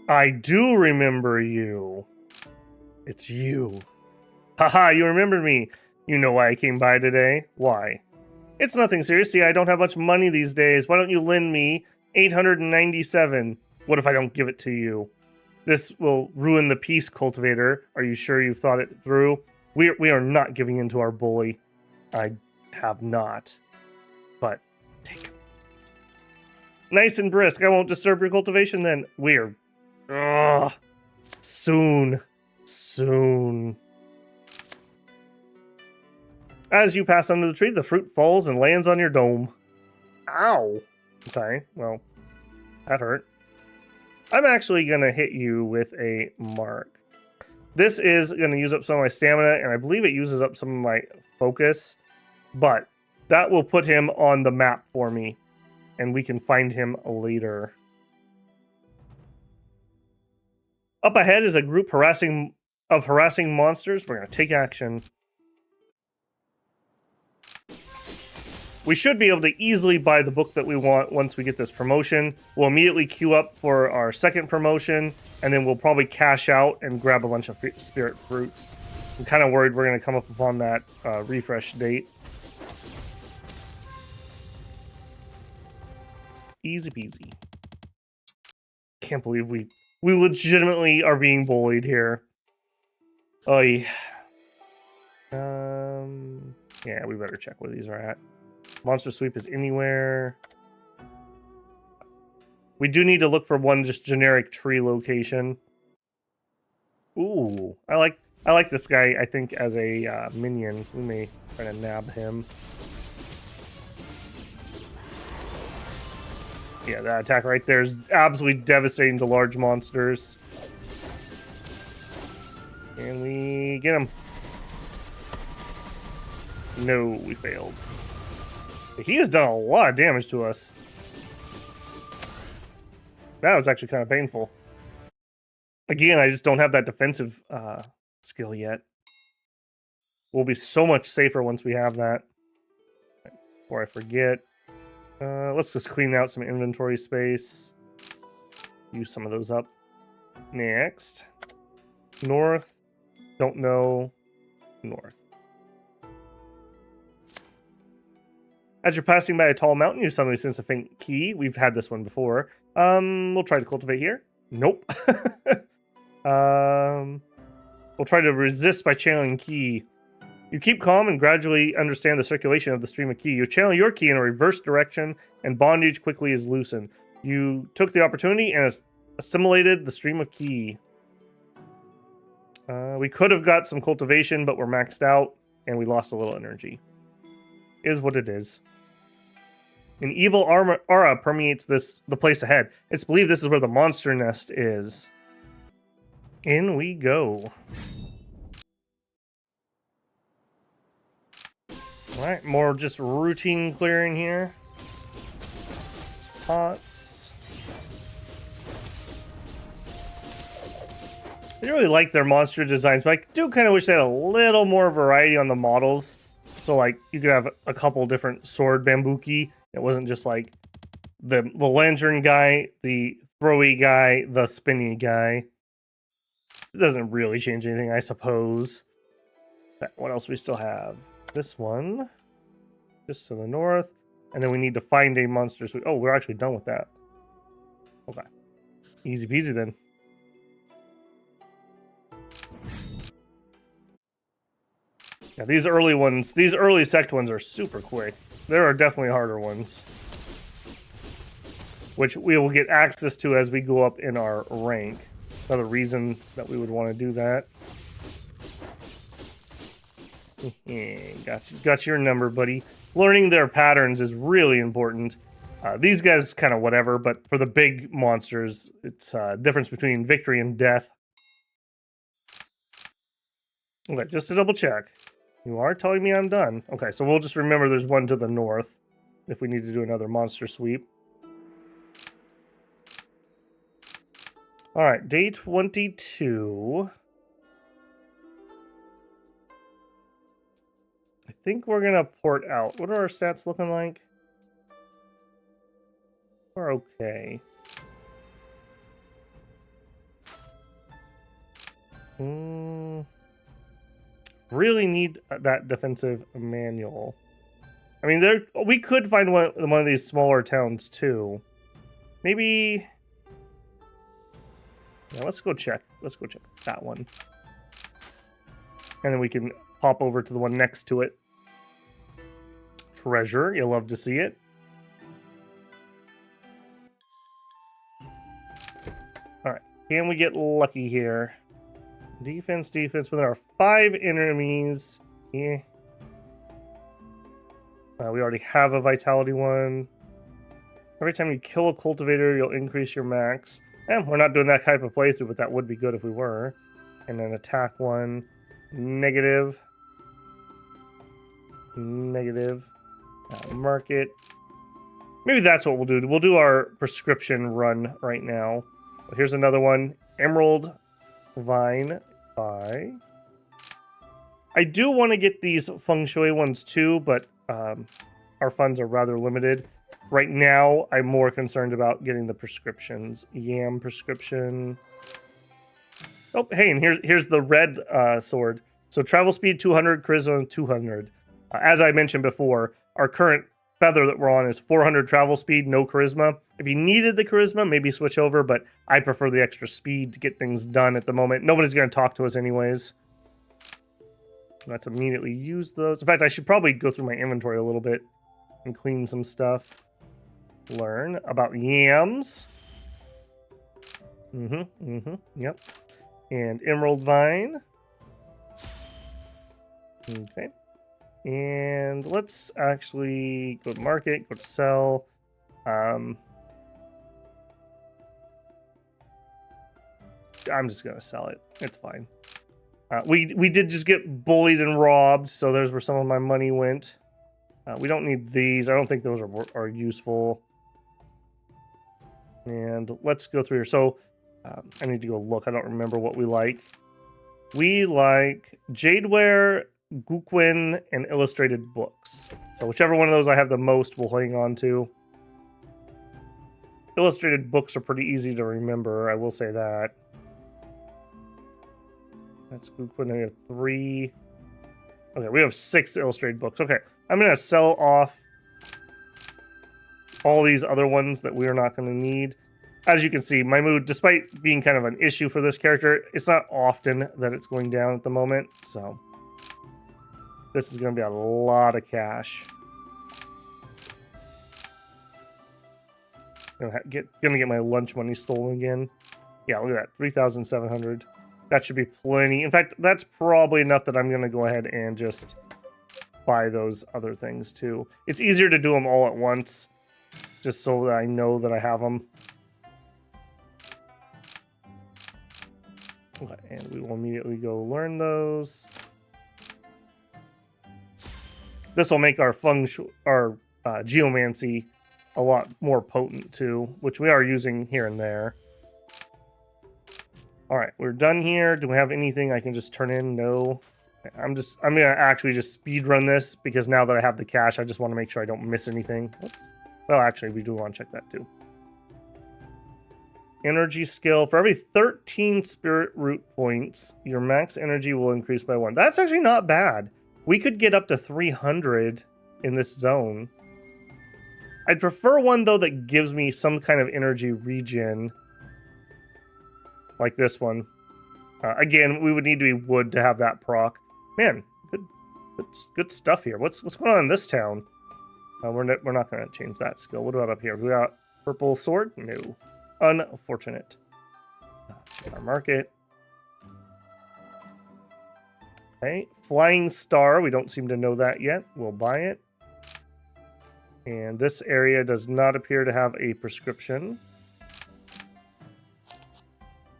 I do remember you. It's you. Haha, you remembered me. You know why I came by today? Why? It's nothing serious. See, I don't have much money these days. Why don't you lend me 897? What if I don't give it to you? This will ruin the peace, cultivator. Are you sure you've thought it through? We are not giving in to our bully. I have not. But take it. Nice and brisk. I won't disturb your cultivation then. We're... Ugh. Soon. Soon. As you pass under the tree, the fruit falls and lands on your dome. Ow. Okay, well, that hurt. I'm actually going to hit you with a mark. This is going to use up some of my stamina, and I believe it uses up some of my focus. But that will put him on the map for me, and we can find him later. Up ahead is a group harassing monsters. We're going to take action. We should be able to easily buy the book that we want once we get this promotion. We'll immediately queue up for our second promotion, and then we'll probably cash out and grab a bunch of spirit fruits. I'm kind of worried we're going to come up upon that refresh date. Easy peasy. Can't believe we legitimately are being bullied here. Oy. Yeah, we better check where these are at. Monster sweep is anywhere. We do need to look for one just generic tree location. Ooh, I like this guy. I think as a minion, we may try to nab him. Yeah, that attack right there is absolutely devastating to large monsters. Can we get him? No, we failed. He has done a lot of damage to us. That was actually kind of painful. Again, I just don't have that defensive skill yet. We'll be so much safer once we have that. Before I forget. Let's just clean out some inventory space. Use some of those up. Next. North. Don't know. North. As you're passing by a tall mountain, you suddenly sense a faint key. We've had this one before. We'll try to cultivate here. Nope. We'll try to resist by channeling ki. You keep calm and gradually understand the circulation of the stream of ki. You channel your ki in a reverse direction, and bondage quickly is loosened. You took the opportunity and assimilated the stream of ki. We could have got some cultivation, but we're maxed out, and we lost a little energy. Is what it is. An evil aura permeates the place ahead. It's believed this is where the monster nest is. In we go. Alright, more just routine clearing here. Pots. I really like their monster designs, but I do kind of wish they had a little more variety on the models. So, like, you could have a couple different sword bambuki. It wasn't just like the lantern guy, the throwy guy, the spinny guy. It doesn't really change anything, I suppose. What else we still have? This one. Just to the north. And then we need to find a monster suite. Oh, we're actually done with that. Okay. Easy peasy then. Yeah, these early ones, these early sect ones are super quick. There are definitely harder ones, which we will get access to as we go up in our rank. Another reason that we would want to do that. Got your number, buddy. Learning their patterns is really important. These guys kind of whatever, but for the big monsters, it's a difference between victory and death. Okay, just to double check. You are telling me I'm done. Okay, so we'll just remember there's one to the north if we need to do another monster sweep. All right, day 22. I think we're going to port out. What are our stats looking like? We're okay. Really need that defensive manual. I mean, we could find one of these smaller towns too. Maybe. Yeah, let's go check. Let's go check that one, and then we can pop over to the one next to it. Treasure, you'll love to see it. All right, can we get lucky here? Defense, defense. With our 5 enemies. Yeah. We already have a vitality one. Every time you kill a cultivator, you'll increase your max. We're not doing that type of playthrough, but that would be good if we were. And then attack one. Negative. Negative. Market. Maybe that's what we'll do. We'll do our prescription run right now. Here's another one. Emerald Vine. Buy. I do want to get these feng shui ones too, but our funds are rather limited. Right now, I'm more concerned about getting the prescriptions. Yam prescription. Oh, hey, and here's the red sword. So travel speed 200, charisma 200. As I mentioned before, our current feather that we're on is 400 travel speed, no charisma. If you needed the charisma, maybe switch over, but I prefer the extra speed to get things done at the moment. Nobody's going to talk to us anyways. Let's immediately use those. In fact, I should probably go through my inventory a little bit and clean some stuff. Learn about yams. Yep. And emerald vine. Okay. And let's actually go to market, go to sell. I'm just gonna sell it. It's fine. We did just get bullied and robbed, so there's where some of my money went. We don't need these. I don't think those are useful. And let's go through here. So I need to go look. I don't remember what we like. We like Jadeware, Guquin, and illustrated books. So whichever one of those I have the most, we'll hang on to. Illustrated books are pretty easy to remember, I will say that. That's Guquin. We have 3. Okay, we have 6 illustrated books. Okay, I'm going to sell off all these other ones that we're not going to need. As you can see, my mood, despite being kind of an issue for this character, it's not often that it's going down at the moment, so this is going to be a lot of cash. Gonna get my lunch money stolen again. Yeah, look at that, 3,700. That should be plenty. In fact, that's probably enough that I'm going to go ahead and just buy those other things too. It's easier to do them all at once, just so that I know that I have them. Okay, and we will immediately go learn those. This will make our geomancy a lot more potent too, which we are using here and there. All right, we're done here. Do we have anything I can just turn in? No. I'm gonna actually just speed run this because now that I have the cash, I just want to make sure I don't miss anything. Oops. Well, actually, we do want to check that too. Energy skill. For every 13 spirit root points, your max energy will increase by 1. That's actually not bad. We could get up to 300 in this zone. I'd prefer one, though, that gives me some kind of energy regen. Like this one. Again, we would need to be wood to have that proc. Man, good stuff here. What's going on in this town? We're not going to change that skill. What about up here? We got purple sword? No. Unfortunate. Check our market. Okay, flying star. We don't seem to know that yet. We'll buy it. And this area does not appear to have a prescription.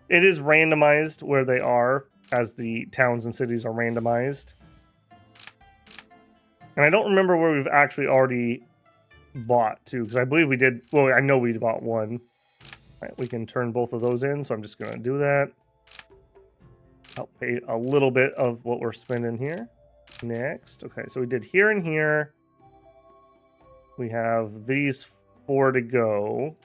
It is randomized where they are. as the towns and cities are randomized. And I don't remember where we've actually already bought two, because I believe we did. Well, I know we bought one. All right, we can turn both of those in, so I'm just going to do that. I'll pay a little bit of what we're spending here. Next. Okay, so we did here and here. We have these 4 to go.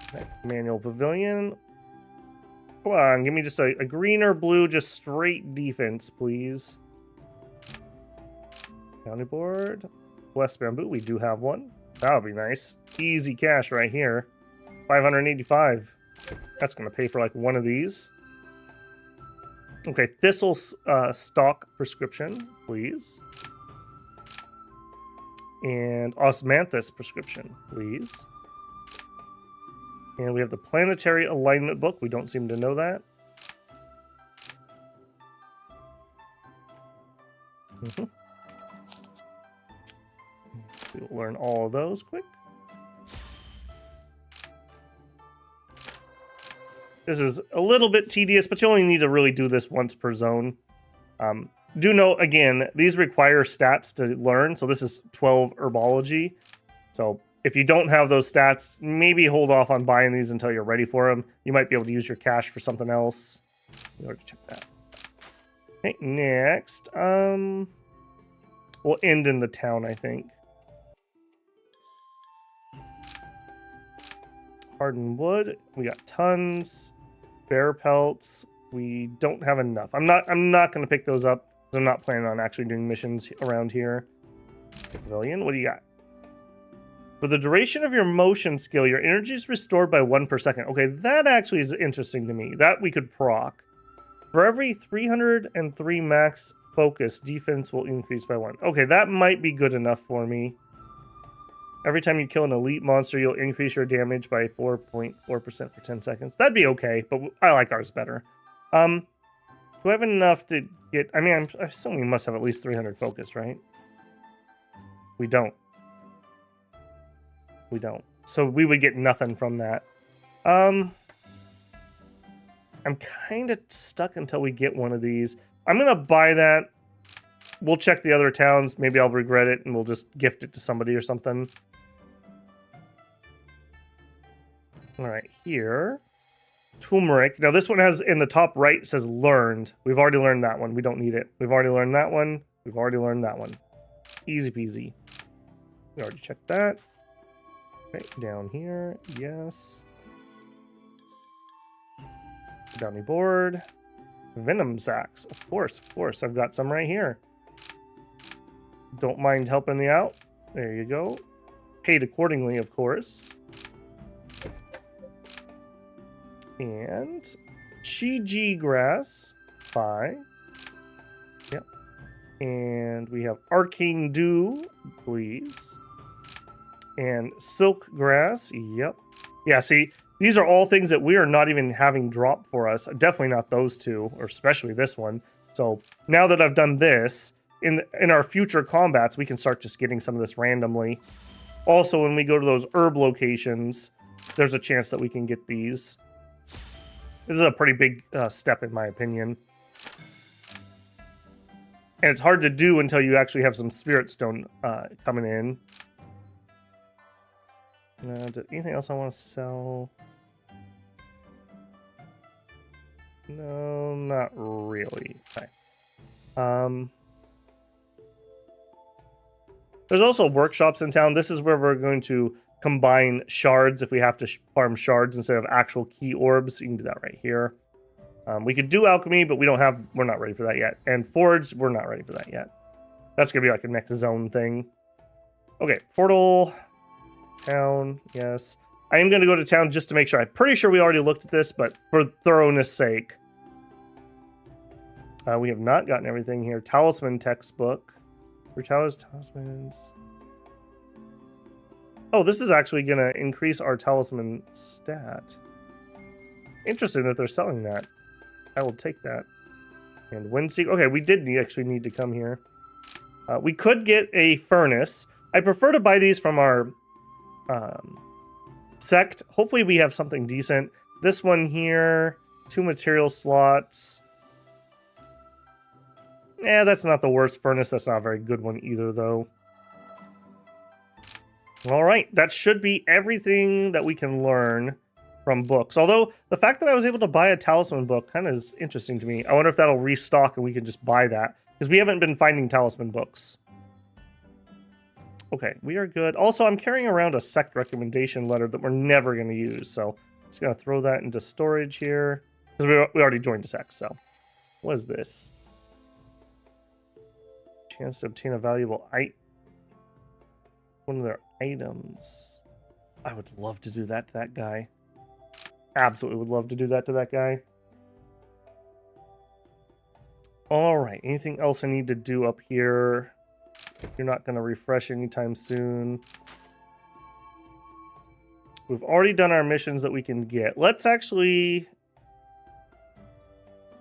Okay, manual pavilion. Come on, give me just a green or blue, just straight defense, please. County board. Blessed bamboo, we do have one. That would be nice. Easy cash right here. 585. That's going to pay for like one of these. Okay, thistle stock prescription, please. And osmanthus prescription, please. And we have the planetary alignment book. We don't seem to know that. We'll learn all of those quick. This is a little bit tedious, but you only need to really do this once per zone. Do note, again, these require stats to learn. So this is 12 herbology. So if you don't have those stats, maybe hold off on buying these until you're ready for them. You might be able to use your cash for something else. We already checked that. Okay, next. We'll end in the town, I think. Hardened wood. We got tons. Bear pelts. We don't have enough. I'm not going to pick those up. I'm not planning on actually doing missions around here. Pavilion, what do you got? For the duration of your motion skill, your energy is restored by 1 per second. Okay, that actually is interesting to me. That we could proc. For every 303 max focus, defense will increase by 1. Okay, that might be good enough for me. Every time you kill an elite monster, you'll increase your damage by 4.4% for 10 seconds. That'd be okay, but I like ours better. Do I have enough to get... I mean, I assume we must have at least 300 focus, right? We don't. We don't. So we would get nothing from that. I'm kind of stuck until we get one of these. I'm going to buy that. We'll check the other towns. Maybe I'll regret it, and we'll just gift it to somebody or something. All right, here. Turmeric. Now, this one has, in the top right, it says learned. We've already learned that one. We don't need it. We've already learned that one. We've already learned that one. Easy peasy. We already checked that. Okay, down here. Yes. Bounty board. Venom sacks. Of course, of course. I've got some right here. Don't mind helping me out. There you go. Paid accordingly, of course. And Chi grass. Bye. Yep. And we have arcane dew, please. And silk grass. Yep. Yeah, see, these are all things that we are not even having drop for us. Definitely not those two, or especially this one. So now that I've done this, in our future combats, we can start just getting some of this randomly. Also, when we go to those herb locations, there's a chance that we can get these. This is a pretty big step, in my opinion. And it's hard to do until you actually have some spirit stone coming in. Anything else I want to sell? No, not really. Okay. There's also workshops in town. This is where we're going to combine shards if we have to farm shards instead of actual key orbs. You can do that right here. We could do alchemy, but we're not ready for that yet. And forge, we're not ready for that yet. That's gonna be like a next zone thing. Okay, portal, town, yes. I am gonna go to town just to make sure. I'm pretty sure we already looked at this, but for thoroughness sake. We have not gotten everything here. Talisman textbook. Talismans. Oh, this is actually going to increase our talisman stat. Interesting that they're selling that. I will take that. And Windseek. Okay, we did actually need to come here. We could get a furnace. I prefer to buy these from our Sect. Hopefully we have something decent. this one here, 2 material slots. Yeah, that's not the worst furnace. That's not a very good one either, though. All right, that should be everything that we can learn from books. Although, the fact that I was able to buy a talisman book kind of is interesting to me. I wonder if that'll restock and we can just buy that. Because we haven't been finding talisman books. Okay, we are good. Also, I'm carrying around a sect recommendation letter that we're never going to use. So, just going to throw that into storage here. Because we already joined a sect, so. What is this? Chance to obtain a valuable item. One of their items. I would love to do that to that guy. Absolutely would love to do that to that guy. Alright, anything else I need to do up here? If you're not going to refresh anytime soon. We've already done our missions that we can get. Let's actually...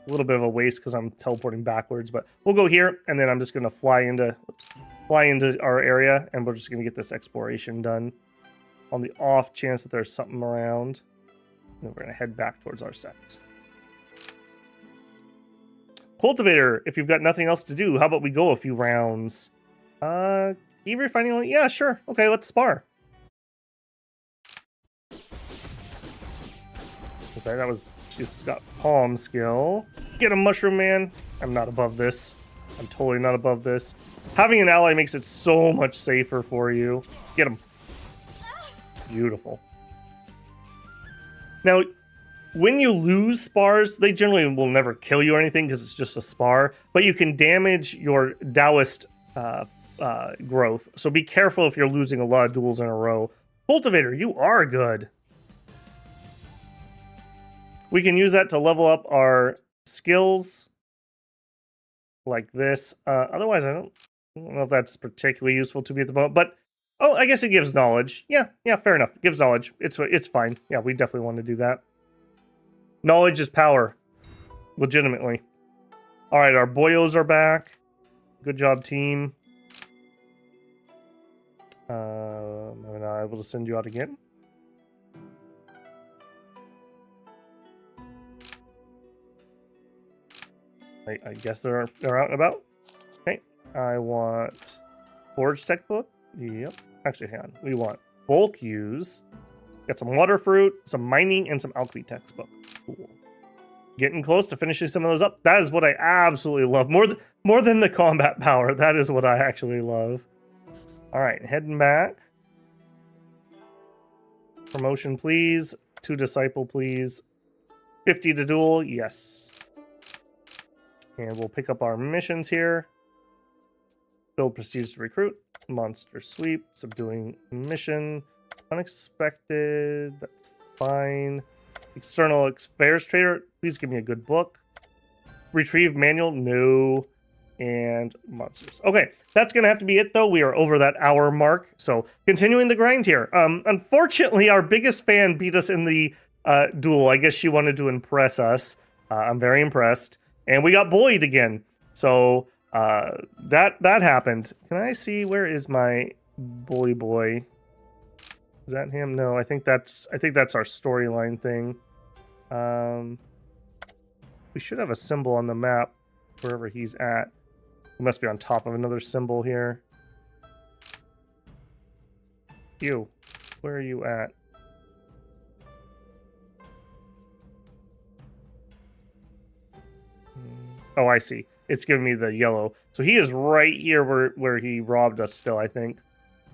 A little bit of a waste because I'm teleporting backwards, but we'll go here, and then I'm just going to fly into our area, and we're just going to get this exploration done. On the off chance that there's something around. And then we're going to head back towards our sect. Cultivator, if you've got nothing else to do, how about we go a few rounds? Key refining? Yeah, sure. Okay, let's spar. Okay, that was just got palm skill. Get a mushroom man. I'm not above this. I'm totally not above this. Having an ally makes it so much safer for you. Get him. Beautiful. Now, when you lose spars, they generally will never kill you or anything because it's just a spar, but you can damage your Taoist growth. So be careful if you're losing a lot of duels in a row. Cultivator, you are good. We can use that to level up our skills like this. Otherwise, I don't know if that's particularly useful to me at the moment, but oh, I guess it gives knowledge. Yeah, fair enough. It gives knowledge. It's fine. Yeah, we definitely want to do that. Knowledge is power. Legitimately. All right, our boyos are back. Good job, team. Am I not able to send you out again? I guess they're out and about. Okay, I want Forge textbook. Yep. Actually, hang on. We want bulk use. Got some water fruit, some mining, and some alchemy textbook. Cool. Getting close to finishing some of those up. That is what I absolutely love. More than the combat power. That is what I actually love. All right, heading back. Promotion, please. 2 disciple, please. 50 to duel. Yes. And we'll pick up our missions here. Build prestige to recruit. Monster sweep. Subduing mission. Unexpected. That's fine. External affairs trader. Please give me a good book. Retrieve manual. No. And monsters. Okay, that's going to have to be it, though. We are over that hour mark. So, continuing the grind here. Unfortunately, our biggest fan beat us in the duel. I guess she wanted to impress us. I'm very impressed. And we got bullied again. So, that happened. Can I see, where is my bully boy? Is that him? No, I think that's our storyline thing. We should have a symbol on the map wherever he's at. He must be on top of another symbol here. You, where are you at? Oh, I see. It's giving me the yellow. So he is right here where he robbed us still, I think.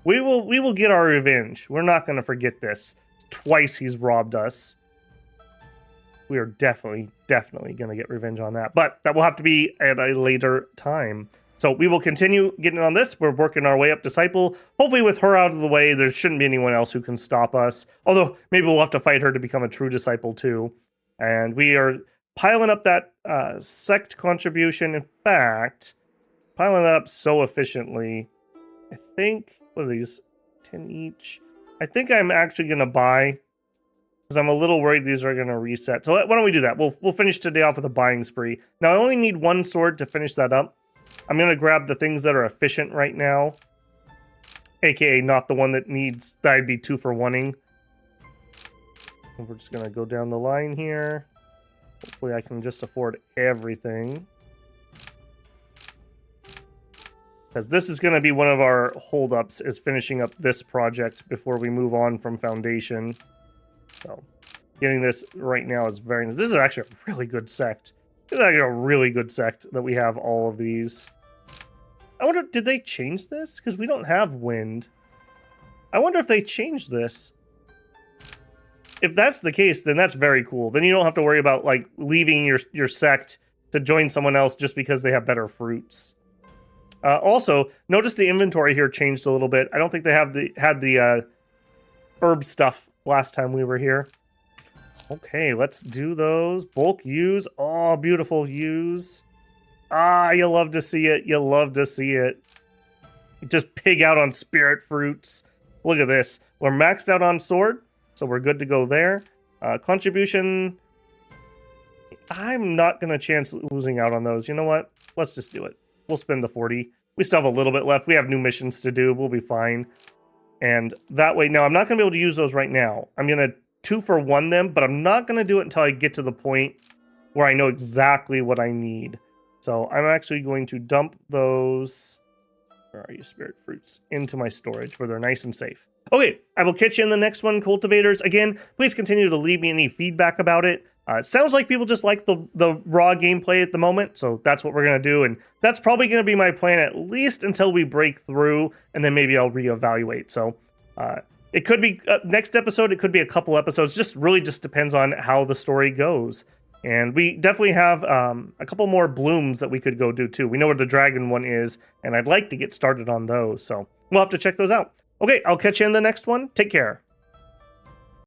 We will get our revenge. We're not going to forget this. Twice he's robbed us. We are definitely going to get revenge on that. But that will have to be at a later time. So we will continue getting on this. We're working our way up Disciple. Hopefully with her out of the way, there shouldn't be anyone else who can stop us. Although maybe we'll have to fight her to become a true Disciple too. And we are piling up that Sect contribution. In fact, piling that up so efficiently. I think, what are these? 10 each? I think I'm actually going to buy, because I'm a little worried these are going to reset. So why don't we do that? We'll finish today off with a buying spree. Now, I only need 1 sword to finish that up. I'm going to grab the things that are efficient right now. AKA not the one that I'd be 2 for 1-ing. And we're just gonna go down the line here. Hopefully I can just afford everything. Because this is gonna be one of our holdups, is finishing up this project before we move on from Foundation. So getting this right now is very nice. This is actually a really good sect. This is actually a really good sect that we have all of these. I wonder, did they change this? Because we don't have wind. I wonder if they changed this. If that's the case, then that's very cool. Then you don't have to worry about like leaving your sect to join someone else just because they have better fruits. Also, notice the inventory here changed a little bit. I don't think they had the herb stuff last time we were here. Okay, let's do those. Bulk use. Oh, beautiful use. Ah, you love to see it. You love to see it. Just pig out on spirit fruits. Look at this. We're maxed out on sword, so we're good to go there. Contribution. I'm not going to chance losing out on those. You know what? Let's just do it. We'll spend the 40. We still have a little bit left. We have new missions to do. We'll be fine. And that way, now I'm not going to be able to use those right now. I'm going to 2-for-1 them, but I'm not going to do it until I get to the point where I know exactly what I need. So I'm actually going to dump those, where are you, spirit fruits, into my storage where they're nice and safe. Okay, I will catch you in the next one, cultivators. Again, please continue to leave me any feedback about it. It sounds like people just like the raw gameplay at the moment, so that's what we're going to do, and that's probably going to be my plan at least until we break through, and then maybe I'll reevaluate. So it could be next episode, it could be a couple episodes, really just depends on how the story goes. And we definitely have a couple more blooms that we could go do too. We know where the dragon one is, and I'd like to get started on those, so we'll have to check those out. Okay, I'll catch you in the next one. Take care.